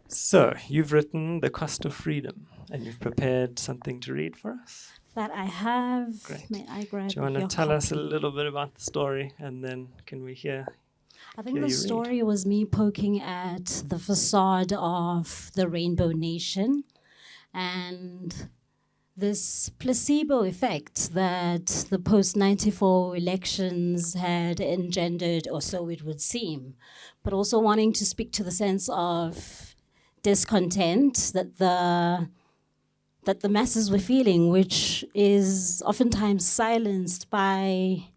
So, you've written The Cost of Freedom, and you've prepared something to read for us. That I have. Great. May I grab Do you want to your tell us a copy? little bit about the story, and then can we hear? I think hear the you read? story was me poking at the facade of the Rainbow Nation and this placebo effect that the post-94 elections had engendered, or so it would seem, but also wanting to speak to the sense of discontent that the masses were feeling, which is oftentimes silenced by,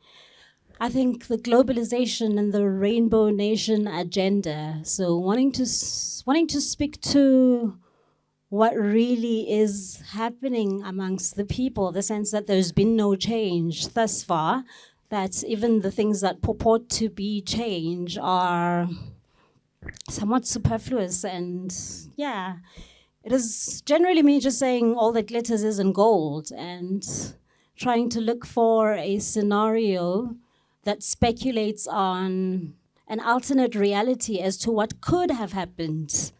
I think, the globalization and the Rainbow Nation agenda. So wanting to speak to what really is happening amongst the people, the sense that there's been no change thus far, that even the things that purport to be change are somewhat superfluous. And yeah, it is generally me just saying all that glitters isn't gold and trying to look for a scenario that speculates on an alternate reality as to what could have happened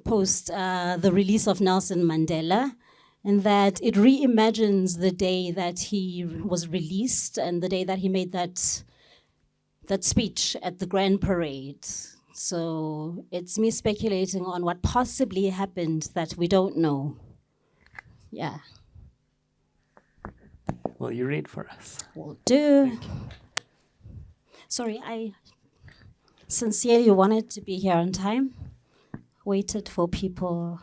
post the release of Nelson Mandela, and that it reimagines the day that he was released and the day that he made that speech at the Grand Parade. So it's me speculating on what possibly happened that we don't know. Yeah. Will you read for us? Will do. Sorry, I sincerely wanted to be here on time. Waited for people.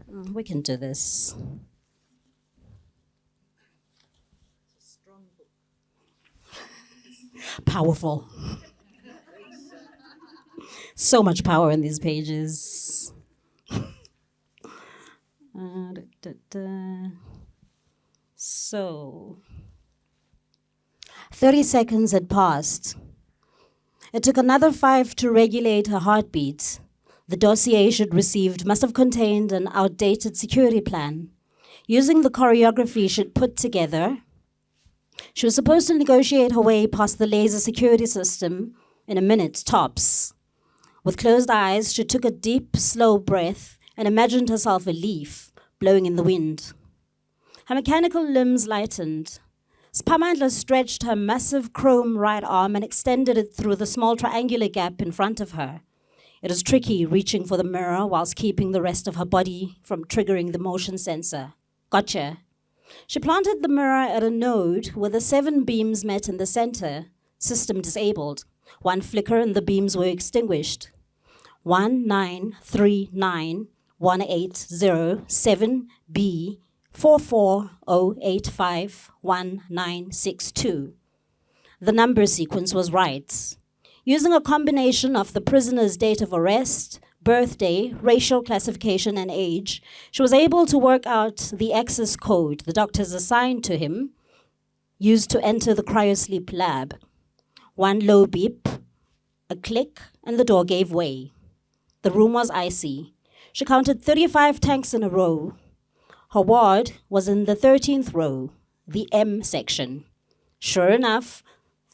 We can do this. Powerful. So much power in these pages. So, 30 seconds had passed. It took another 5 to regulate her heartbeat. The dossier she'd received must have contained an outdated security plan. Using the choreography she'd put together, she was supposed to negotiate her way past the laser security system in a minute, tops. With closed eyes, she took a deep, slow breath and imagined herself a leaf blowing in the wind. Her mechanical limbs lightened. Amandla stretched her massive chrome right arm and extended it through the small triangular gap in front of her. It was tricky reaching for the mirror whilst keeping the rest of her body from triggering the motion sensor. Gotcha. She planted the mirror at a node where the 7 beams met in the center. System disabled. 1 flicker and the beams were extinguished. 1939180 440851962. The number sequence was right. Using a combination of the prisoner's date of arrest, birthday, racial classification, and age, she was able to work out the access code the doctors assigned to him, used to enter the cryosleep lab. 1 low beep, a click, and the door gave way. The room was icy. She counted 35 tanks in a row. Her ward was in the 13th row, the M section. Sure enough,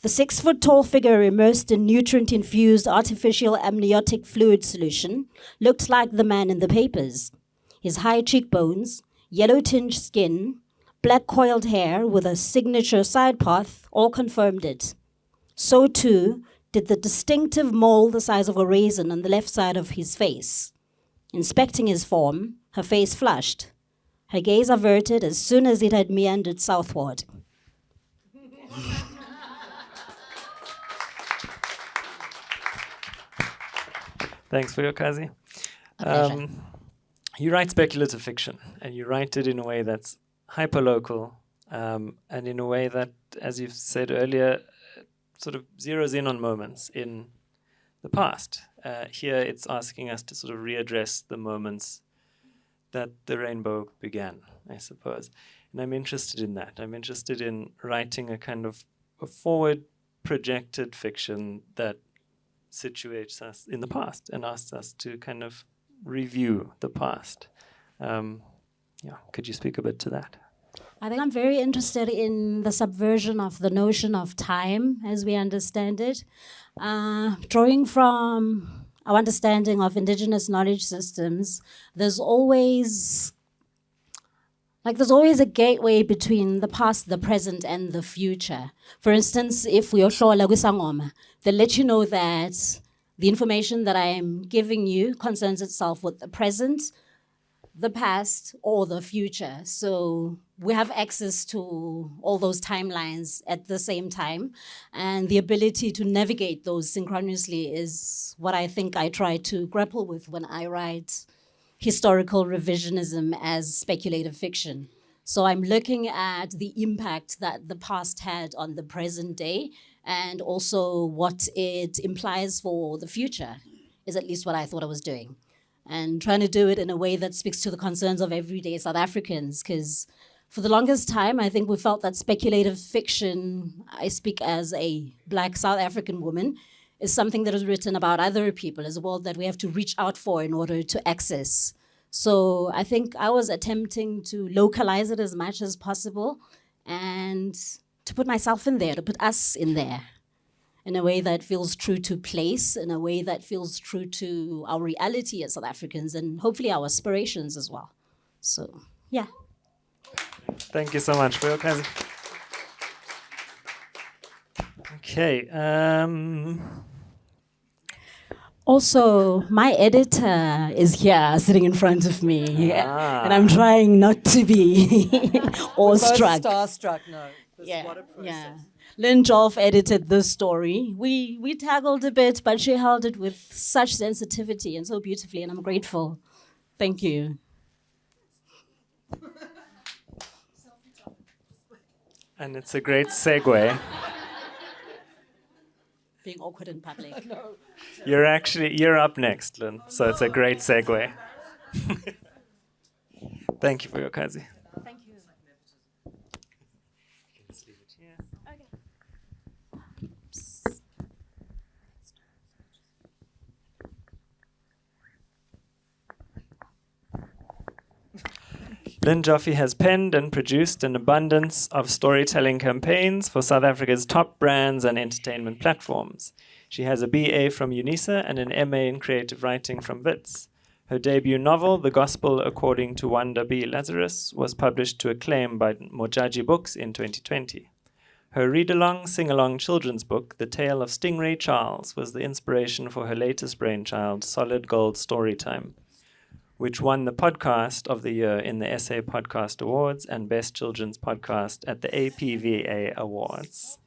the 6-foot-tall figure immersed in nutrient-infused artificial amniotic fluid solution looked like the man in the papers. His high cheekbones, yellow-tinged skin, black coiled hair with a signature side path all confirmed it. So too did the distinctive mole the size of a raisin on the left side of his face. Inspecting his form, her face flushed. Her gaze averted as soon as it had meandered southward. Thanks, Vuyokazi. You write speculative fiction, and you write it in a way that's hyperlocal, and in a way that, as you've said earlier, sort of zeroes in on moments in the past. Here it's asking us to sort of readdress the moments that the rainbow began, I suppose. And I'm interested in that. I'm interested in writing a kind of a forward-projected fiction that situates us in the past and asks us to kind of review the past. Could you speak a bit to that? I think I'm very interested in the subversion of the notion of time as we understand it. Drawing from our understanding of indigenous knowledge systems, there's always a gateway between the past, the present, and the future. For instance, if we ohlola kwisangoma, they let you know that the information that I am giving you concerns itself with the present, the past, or the future. So we have access to all those timelines at the same time. And the ability to navigate those synchronously is what I think I try to grapple with when I write historical revisionism as speculative fiction. So I'm looking at the impact that the past had on the present day and also what it implies for the future, is at least what I thought I was doing. And trying to do it in a way that speaks to the concerns of everyday South Africans, because for the longest time, I think we felt that speculative fiction, I speak as a Black South African woman, is something that is written about other people, is a world that we have to reach out for in order to access. So I think I was attempting to localize it as much as possible and to put myself in there, to put us in there, in a way that feels true to place, in a way that feels true to our reality as South Africans, and hopefully our aspirations as well. So, yeah. Thank you so much, Vuyokazi. Okay. Also, my editor is here sitting in front of me, and I'm trying not to be awestruck. Starstruck, no. Yeah, What a process. yeah. Lynne Joffe edited this story. We tackled a bit, but she held it with such sensitivity and so beautifully, and I'm grateful. Thank you. And it's a great segue. Being awkward in public. No. You're up next, Lynne. So it's a great segue. Thank you for your Vuyokazi. Thank you. Lynne Joffe has penned and produced an abundance of storytelling campaigns for South Africa's top brands and entertainment platforms. She has a BA from UNISA and an MA in creative writing from WITS. Her debut novel, The Gospel According to Wanda B. Lazarus, was published to acclaim by Mojaji Books in 2020. Her read-along, sing-along children's book, The Tale of Stingray Charles, was the inspiration for her latest brainchild, Solid Gold Storytime, which won the Podcast of the Year in the Essay Podcast Awards and Best Children's Podcast at the APVA Awards.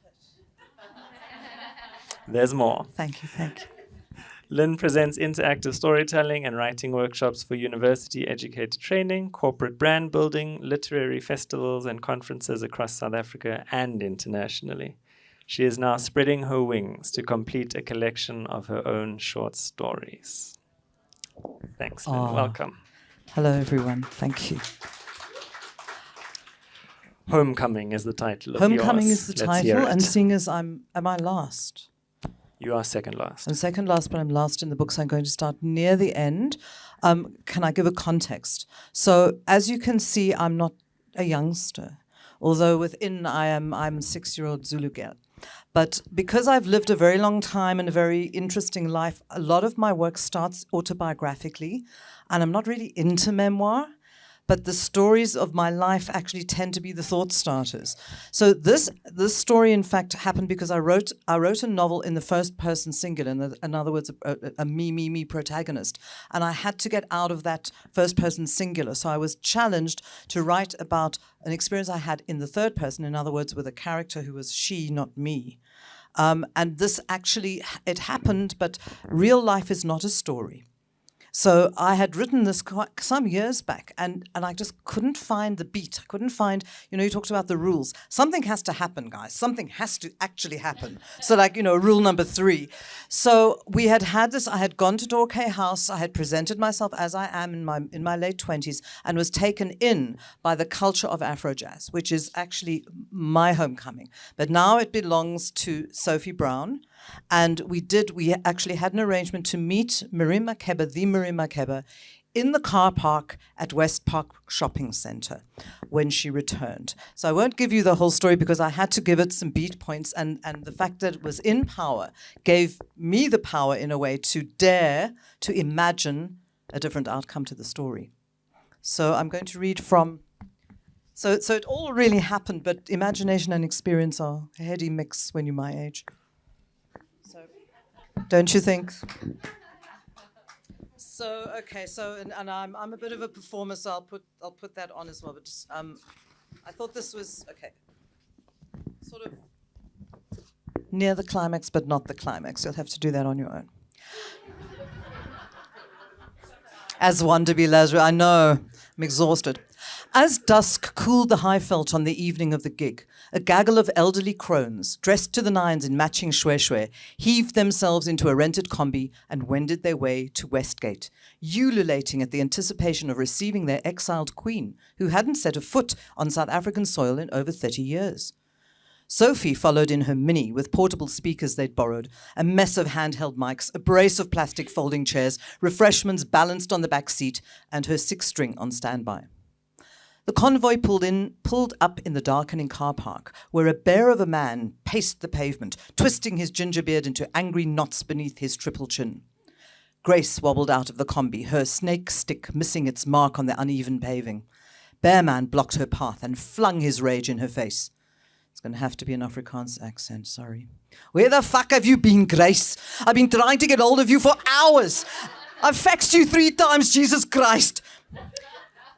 There's more. Thank you, thank you. Lynne presents interactive storytelling and writing workshops for university-educated training, corporate brand building, literary festivals and conferences across South Africa and internationally. She is now spreading her wings to complete a collection of her own short stories. Thanks, Lynne. Welcome. Hello, everyone. Thank you. Homecoming is the title of Homecoming yours. is the Let's hear title, it. and seeing as am I last? You are second last. I'm second last, but I'm last in the book, so I'm going to start near the end. Can I give a context? So, as you can see, I'm not a youngster, although within I'm a 6-year-old Zulu girl. But because I've lived a very long time and a very interesting life, a lot of my work starts autobiographically, and I'm not really into memoir. But the stories of my life actually tend to be the thought starters. So this story, in fact, happened because I wrote a novel in the first person singular, in other words, a me protagonist. And I had to get out of that first person singular. So I was challenged to write about an experience I had in the third person, in other words, with a character who was she, not me. And this actually, it happened, but real life is not a story. So I had written this some years back, and I just couldn't find the beat. I couldn't find, you talked about the rules. Something has to happen, guys. Something has to actually happen. So rule number 3. So we had this, I had gone to Dorkay House, I had presented myself as I am in my late 20s, and was taken in by the culture of Afro jazz, which is actually my homecoming. But now it belongs to Sophie Brown. And we actually had an arrangement to meet Miriam Makeba, in the car park at West Park Shopping Centre when she returned. So I won't give you the whole story because I had to give it some beat points, and the fact that it was in power gave me the power in a way to dare to imagine a different outcome to the story. So I'm going to read from... So it all really happened, but imagination and experience are a heady mix when you're my age. Don't you think? So okay, and I'm a bit of a performer, so I'll put that on as well. But just, I thought this was okay, sort of near the climax, but not the climax. You'll have to do that on your own. As one to be Lazarus, I know, I'm exhausted. As dusk cooled the Highveld on the evening of the gig, a gaggle of elderly crones, dressed to the nines in matching shwe-shwe, heaved themselves into a rented combi and wended their way to Westgate, ululating at the anticipation of receiving their exiled queen, who hadn't set a foot on South African soil in over 30 years. Sophie followed in her Mini with portable speakers they'd borrowed, a mess of handheld mics, a brace of plastic folding chairs, refreshments balanced on the back seat, and her 6-string on standby. The convoy pulled up in the darkening car park, where a bear of a man paced the pavement, twisting his ginger beard into angry knots beneath his triple chin. Grace wobbled out of the combi, her snake stick missing its mark on the uneven paving. Bearman blocked her path and flung his rage in her face. It's going to have to be an Afrikaans accent, sorry. Where the fuck have you been, Grace? I've been trying to get hold of you for hours. I've faxed you 3 times, Jesus Christ.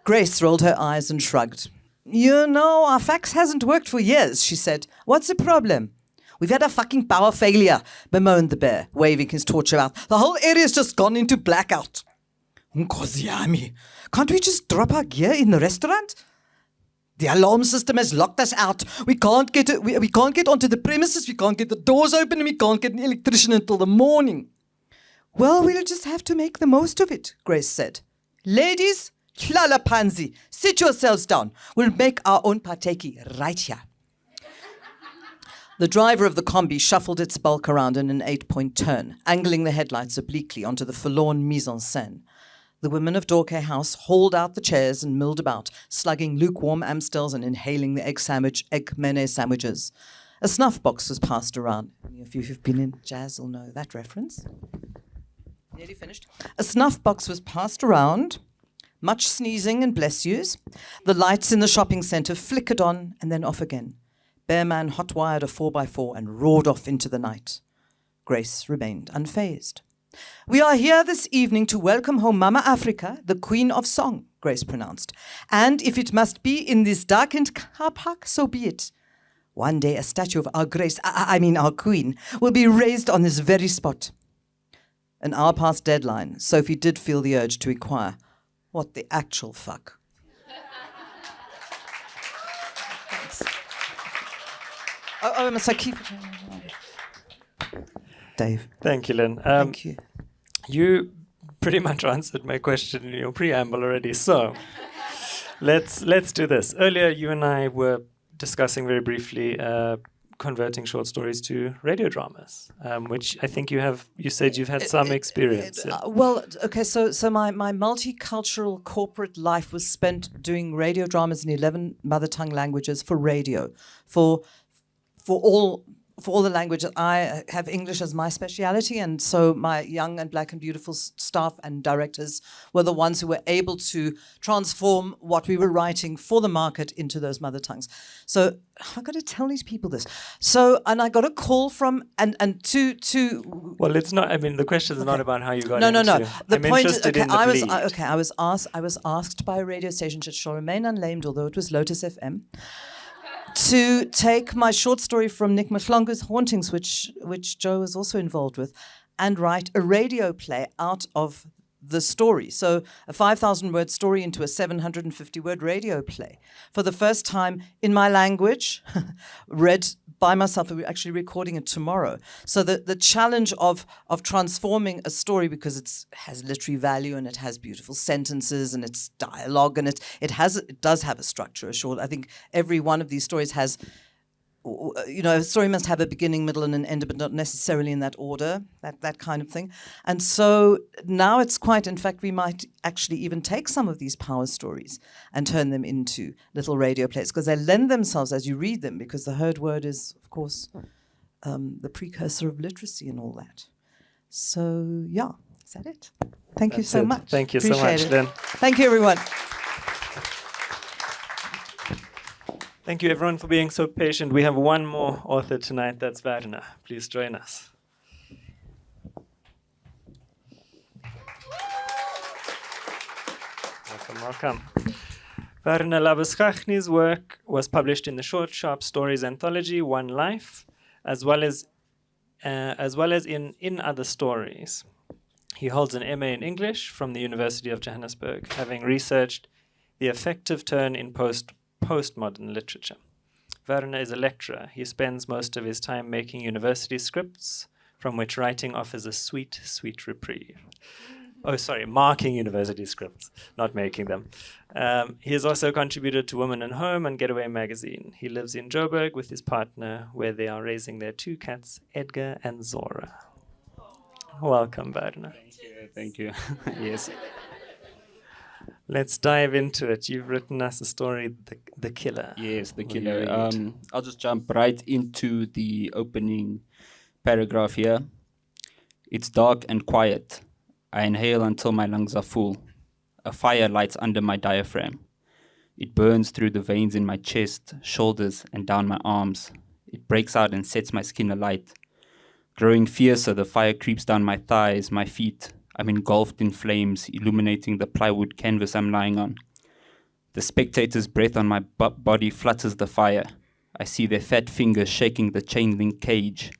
Grace rolled her eyes and shrugged. Our fax hasn't worked for years, she said. What's the problem? We've had a fucking power failure, bemoaned the bear, waving his torch about. The whole area's just gone into blackout. Nkosi, can't we just drop our gear in the restaurant? The alarm system has locked us out. We can't get onto the premises, we can't get the doors open, and we can't get an electrician until the morning. Well, we'll just have to make the most of it, Grace said. Ladies, Hlala Pansy, sit yourselves down. We'll make our own parteki right here. The driver of the combi shuffled its bulk around in an 8-point turn, angling the headlights obliquely onto the forlorn mise-en-scène. The women of Dorkay House hauled out the chairs and milled about, slugging lukewarm Amstels and inhaling the egg mene sandwiches. A snuff box was passed around. Any of you who've been in jazz will know that reference. Nearly finished. A snuff box was passed around. Much sneezing and bless yous. The lights in the shopping centre flickered on and then off again. Bearman hot-wired a 4x4 and roared off into the night. Grace remained unfazed. We are here this evening to welcome home Mama Africa, the Queen of Song, Grace pronounced. And if it must be in this darkened car park, so be it. One day a statue of our Grace, our Queen, will be raised on this very spot. An hour past deadline, Sophie did feel the urge to inquire, what the actual fuck? Oh, must I keep it? Dave. Thank you, Lynne. Thank you. You pretty much answered my question in your preamble already, so let's do this. Earlier, you and I were discussing very briefly converting short stories to radio dramas, which I think you said you've had some experience in. Well, okay, so my multicultural corporate life was spent doing radio dramas in 11 mother tongue languages for radio, for all the languages. I have English as my speciality, and so my young and black and beautiful staff and directors were the ones who were able to transform what we were writing for the market into those mother tongues. So I've got to tell these people this. So, and I got a call from, and to Well, it's not, I mean, the question is not about how you got no. into. The I'm point is, interested okay, in the I was asked by a radio station which shall remain unnamed, although it was Lotus FM, to take my short story from Nick McClongo's Hauntings, which Joe was also involved with, and write a radio play out of the story. So a 5,000-word story into a 750-word radio play. For the first time in my language, read by myself. We're actually recording it tomorrow. So the challenge of transforming a story, because it has literary value and it has beautiful sentences and it's dialogue and it does have a structure. I think every one of these stories has, a story must have a beginning, middle, and an end, but not necessarily in that order, that kind of thing. And so now it's in fact, we might actually even take some of these power stories and turn them into little radio plays, because they lend themselves as you read them, because the heard word is, of course, the precursor of literacy and all that. So, yeah, is that it? Thank you so much. Thank you so much, Lynne. Thank you, everyone. Thank you, everyone, for being so patient. We have one more author tonight. That's Werner. Please join us. Welcome. Werner Labuschagne's work was published in the Short.Sharp.Stories anthology, One Life, as well as in Other Stories. He holds an MA in English from the University of Johannesburg, having researched the effective turn in postmodern literature. Werner is a lecturer. He spends most of his time making university scripts, from which writing offers a sweet, sweet reprieve. Marking university scripts, not making them. He has also contributed to Woman and Home and Getaway magazine. He lives in Joburg with his partner, where they are raising their two cats, Edgar and Zora. Welcome, Werner. Thank you. Yes. Let's dive into it. You've written us a story, The Killer. Yes, The Killer. I'll just jump right into the opening paragraph here. It's dark and quiet. I inhale until my lungs are full. A fire lights under my diaphragm. It burns through the veins in my chest, shoulders, and down my arms. It breaks out and sets my skin alight. Growing fiercer, the fire creeps down my thighs, my feet. I'm engulfed in flames, illuminating the plywood canvas I'm lying on. The spectator's breath on my body flutters the fire. I see their fat fingers shaking the chain link cage.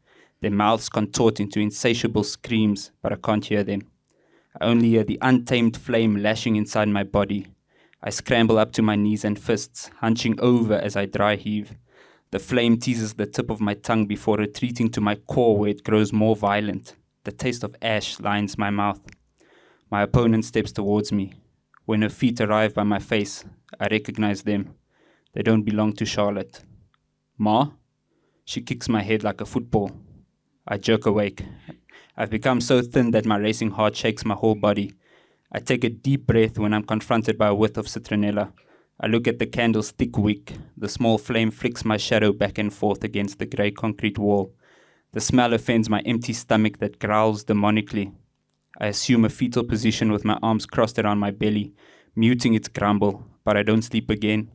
Their mouths contort into insatiable screams, but I can't hear them. I only hear the untamed flame lashing inside my body. I scramble up to my knees and fists, hunching over as I dry heave. The flame teases the tip of my tongue before retreating to my core, where it grows more violent. The taste of ash lines my mouth. My opponent steps towards me. When her feet arrive by my face, I recognize them. They don't belong to Charlotte. Ma? She kicks my head like a football. I jerk awake. I've become so thin that my racing heart shakes my whole body. I take a deep breath when I'm confronted by a whiff of citronella. I look at the candle's thick wick. The small flame flicks my shadow back and forth against the grey concrete wall. The smell offends my empty stomach that growls demonically. I assume a fetal position with my arms crossed around my belly, muting its grumble, but I don't sleep again.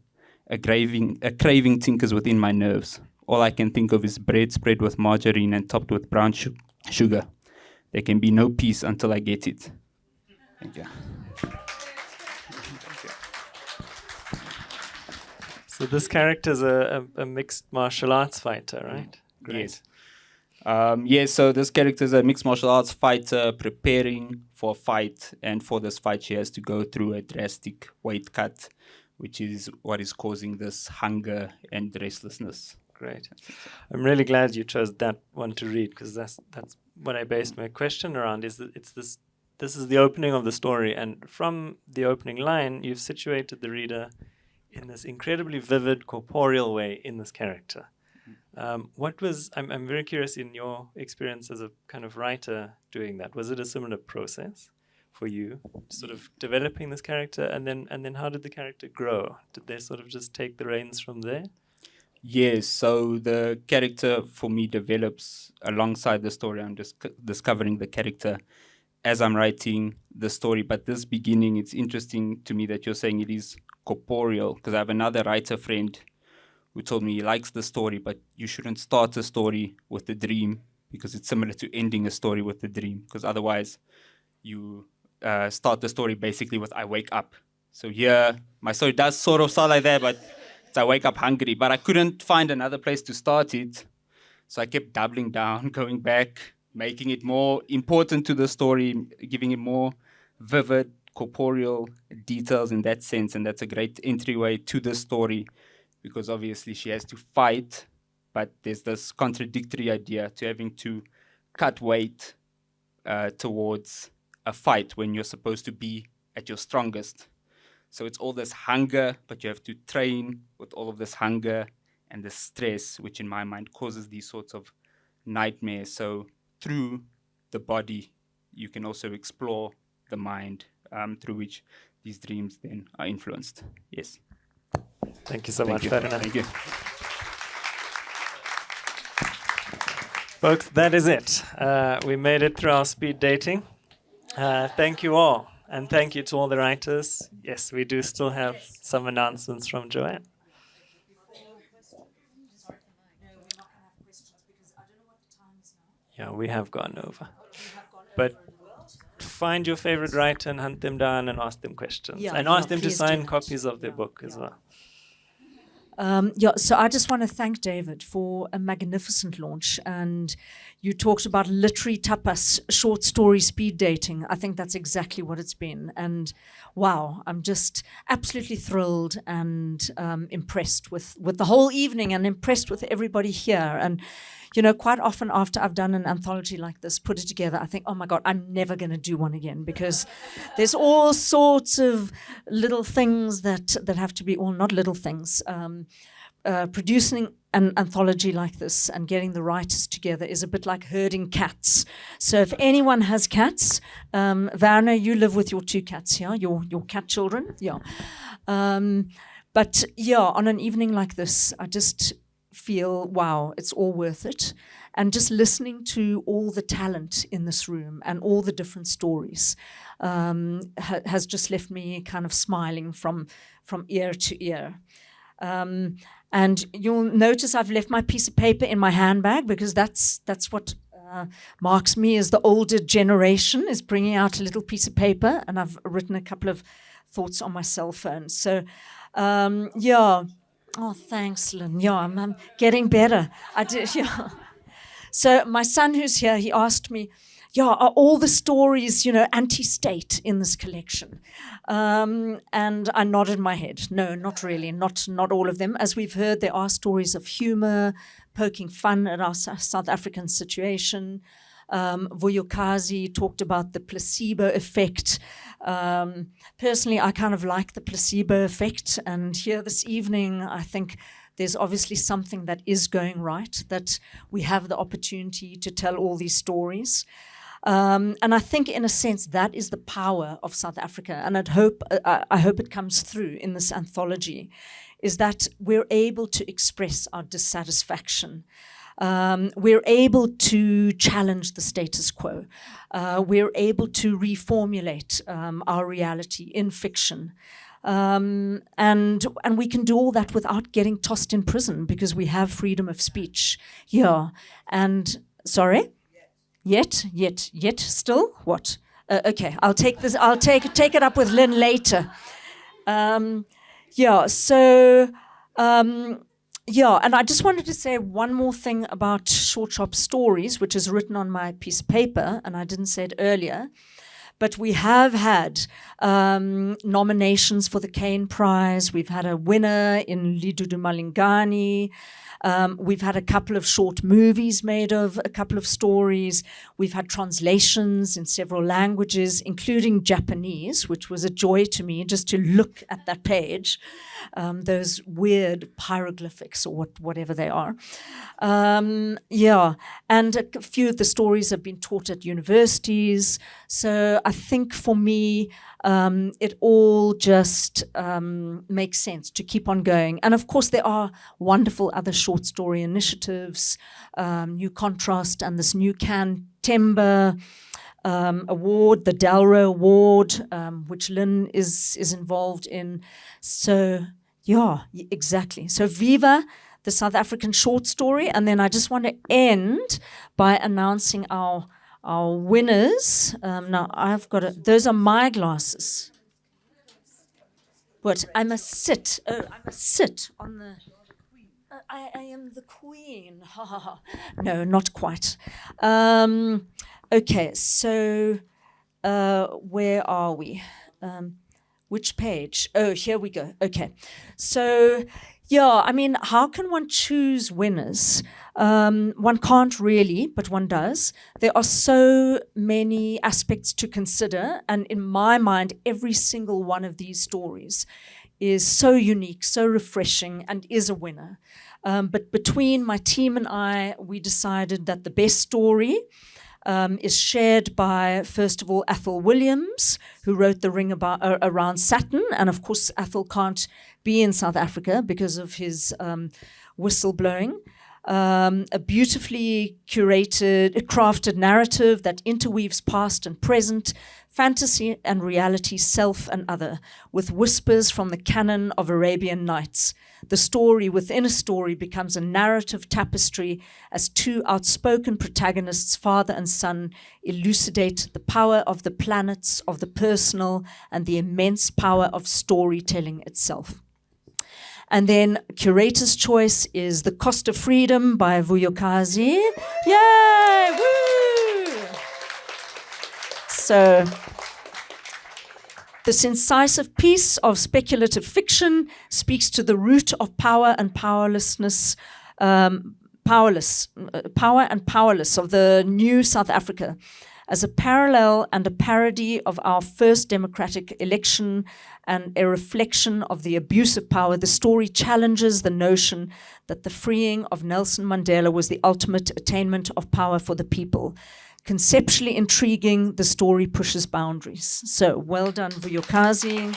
A craving tinkers within my nerves. All I can think of is bread spread with margarine and topped with brown sugar. There can be no peace until I get it. Thank you. So this character is a mixed martial arts fighter, right? Great. Yes. So this character is a mixed martial arts fighter preparing for a fight, and for this fight she has to go through a drastic weight cut, which is what is causing this hunger and restlessness. Great. I'm really glad you chose that one to read, because that's what I based my question around. Is that this is the opening of the story, and from the opening line, you've situated the reader in this incredibly vivid, corporeal way in this character. I'm very curious in your experience as a kind of writer doing that. Was it a similar process for you, sort of developing this character, and then how did the character grow? Did they sort of just take the reins from there? Yes, so the character for me develops alongside the story. I'm just discovering the character as I'm writing the story. But this beginning, it's interesting to me that you're saying it is corporeal, because I have another writer friend who told me he likes the story, but you shouldn't start a story with a dream, because it's similar to ending a story with a dream, because otherwise you start the story basically with I wake up. So here, my story does sort of start like that, but it's I wake up hungry, but I couldn't find another place to start it. So I kept doubling down, going back, making it more important to the story, giving it more vivid, corporeal details in that sense. And that's a great entryway to the story, because obviously she has to fight, but there's this contradictory idea to having to cut weight towards a fight when you're supposed to be at your strongest. So it's all this hunger, but you have to train with all of this hunger and the stress, which in my mind causes these sorts of nightmares. So through the body, you can also explore the mind, through which these dreams then are influenced. Yes. Thank you so much, Werner. Thank you. Folks, that is it. We made it through our speed dating. Thank you all. And thank you to all the writers. Yes, we do still have some announcements from Joanne. Yeah, we have gone over. But find your favorite writer and hunt them down and ask them questions. And ask them to sign copies of their book as well. So I just want to thank David for a magnificent launch. And you talked about literary tapas, short story speed dating. I think that's exactly what it's been. And wow, I'm just absolutely thrilled and impressed with the whole evening, and impressed with everybody here. And you know, quite often after I've done an anthology like this, put it together, I think, oh my God, I'm never going to do one again, because there's all sorts of little things that have to be, not little things. Producing an anthology like this and getting the writers together is a bit like herding cats. So if anyone has cats, Werner, you live with your 2 cats here, your cat children, yeah. But yeah, on an evening like this, I just feel, wow, it's all worth it. And just listening to all the talent in this room and all the different stories has just left me kind of smiling from ear to ear. And you'll notice I've left my piece of paper in my handbag, because that's what marks me as the older generation, is bringing out a little piece of paper, and I've written a couple of thoughts on my cell phone. So, yeah. Oh, thanks, Lynne. Yeah, I'm getting better. I did, yeah. So my son, who's here, he asked me, yeah, are all the stories, anti-state in this collection? And I nodded my head. No, not really. Not all of them. As we've heard, there are stories of humor, poking fun at our South African situation. Vuyokazi talked about the placebo effect. Personally, I kind of like the placebo effect. And here this evening, I think there's obviously something that is going right, that we have the opportunity to tell all these stories. And I think, in a sense, that is the power of South Africa. And I hope it comes through in this anthology, is that we're able to express our dissatisfaction. We're able to challenge the status quo. We're able to reformulate our reality in fiction. And we can do all that without getting tossed in prison, because we have freedom of speech. Yeah. And, sorry? Yet, still? What? Okay, I'll take it up with Lynne later. And I just wanted to say one more thing about Short.Sharp.Stories, which is written on my piece of paper, and I didn't say it earlier. But we have had nominations for the Kane Prize. We've had a winner in Lidudu Malingani. We've had a couple of short movies made of a couple of stories. We've had translations in several languages, including Japanese, which was a joy to me just to look at that page, those weird hieroglyphics or whatever they are. And a few of the stories have been taught at universities. So I think for me, it all just makes sense to keep on going. And of course, there are wonderful other short story initiatives, New Contrast and this new Can Timber award, the Dalro Award, which Lynne is involved in. So, yeah, exactly. So viva the South African short story. And then I just want to end by announcing our winners. Now, those are my glasses. What? I must sit. Oh, I must sit on the... I am the queen. Ha ha ha. No, not quite. Okay, so where are we? Which page? Oh, here we go. Okay. So, yeah, I mean, how can one choose winners? One can't really, but one does. There are so many aspects to consider, and in my mind, every single one of these stories is so unique, so refreshing, and is a winner. But between my team and I, we decided that the best story is shared by, first of all, Athol Williams, who wrote The Ring Around Saturn. And of course, Athol can't be in South Africa because of his whistleblowing. A beautifully crafted narrative that interweaves past and present, fantasy and reality, self and other, with whispers from the canon of Arabian Nights. The story within a story becomes a narrative tapestry as two outspoken protagonists, father and son, elucidate the power of the planets, of the personal, and the immense power of storytelling itself. And then curator's choice is The Cost of Freedom by Vuyokazi. Yay! Woo! So, this incisive piece of speculative fiction speaks to the root of power and powerlessness, power and powerless of the new South Africa. As a parallel and a parody of our first democratic election and a reflection of the abuse of power, the story challenges the notion that the freeing of Nelson Mandela was the ultimate attainment of power for the people. Conceptually intriguing, the story pushes boundaries. So, well done, Vuyokazi.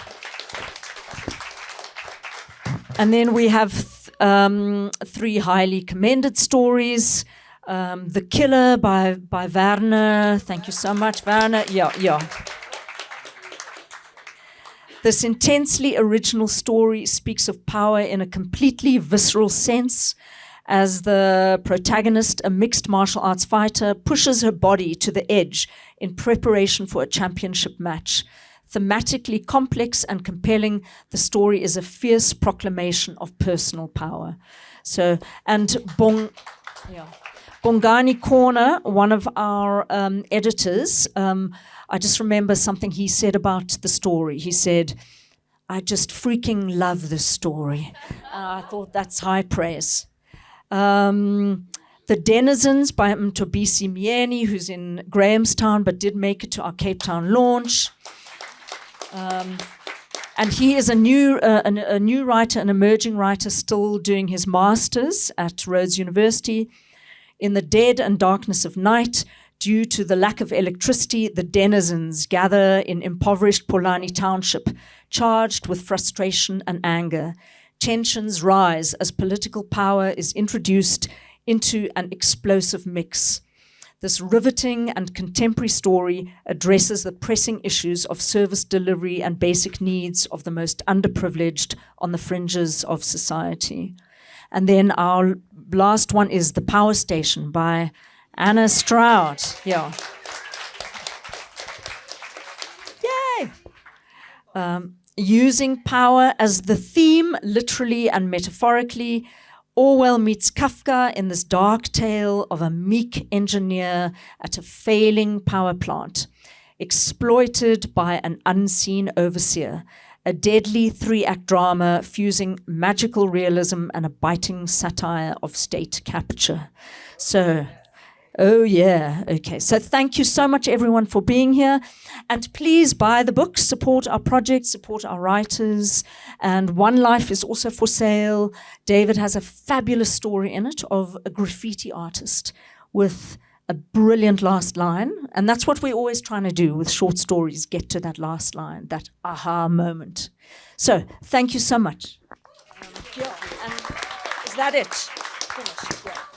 And then we have three highly commended stories. The Killer by Werner. Thank you so much, Werner. Yeah. This intensely original story speaks of power in a completely visceral sense, as the protagonist, a mixed martial arts fighter, pushes her body to the edge in preparation for a championship match. Thematically complex and compelling, the story is a fierce proclamation of personal power. So, and Bongani Corner, one of our editors, I just remember something he said about the story. He said, "I just freaking love this story." I thought that's high praise. The Denizens by Mtobisi Mieni, who's in Grahamstown but did make it to our Cape Town launch. And he is a new writer, an emerging writer, still doing his master's at Rhodes University. In the dead and darkness of night, Due to the lack of electricity, the denizens gather in impoverished Polani Township, charged with frustration and anger. Tensions rise as political power is introduced into an explosive mix. This riveting and contemporary story addresses the pressing issues of service delivery and basic needs of the most underprivileged on the fringes of society. And then our last one is The Power Station by Anna Stroud. Yeah. Yay! Using power as the theme, literally and metaphorically, Orwell meets Kafka in this dark tale of a meek engineer at a failing power plant, exploited by an unseen overseer, a deadly 3-act drama fusing magical realism and a biting satire of state capture. So, oh yeah, okay. So thank you so much everyone for being here. And please buy the book, support our project, support our writers. And One Life is also for sale. David has a fabulous story in it of a graffiti artist with a brilliant last line. And that's what we're always trying to do with short stories, get to that last line, that aha moment. So thank you so much. And is that it? Finished. Yeah.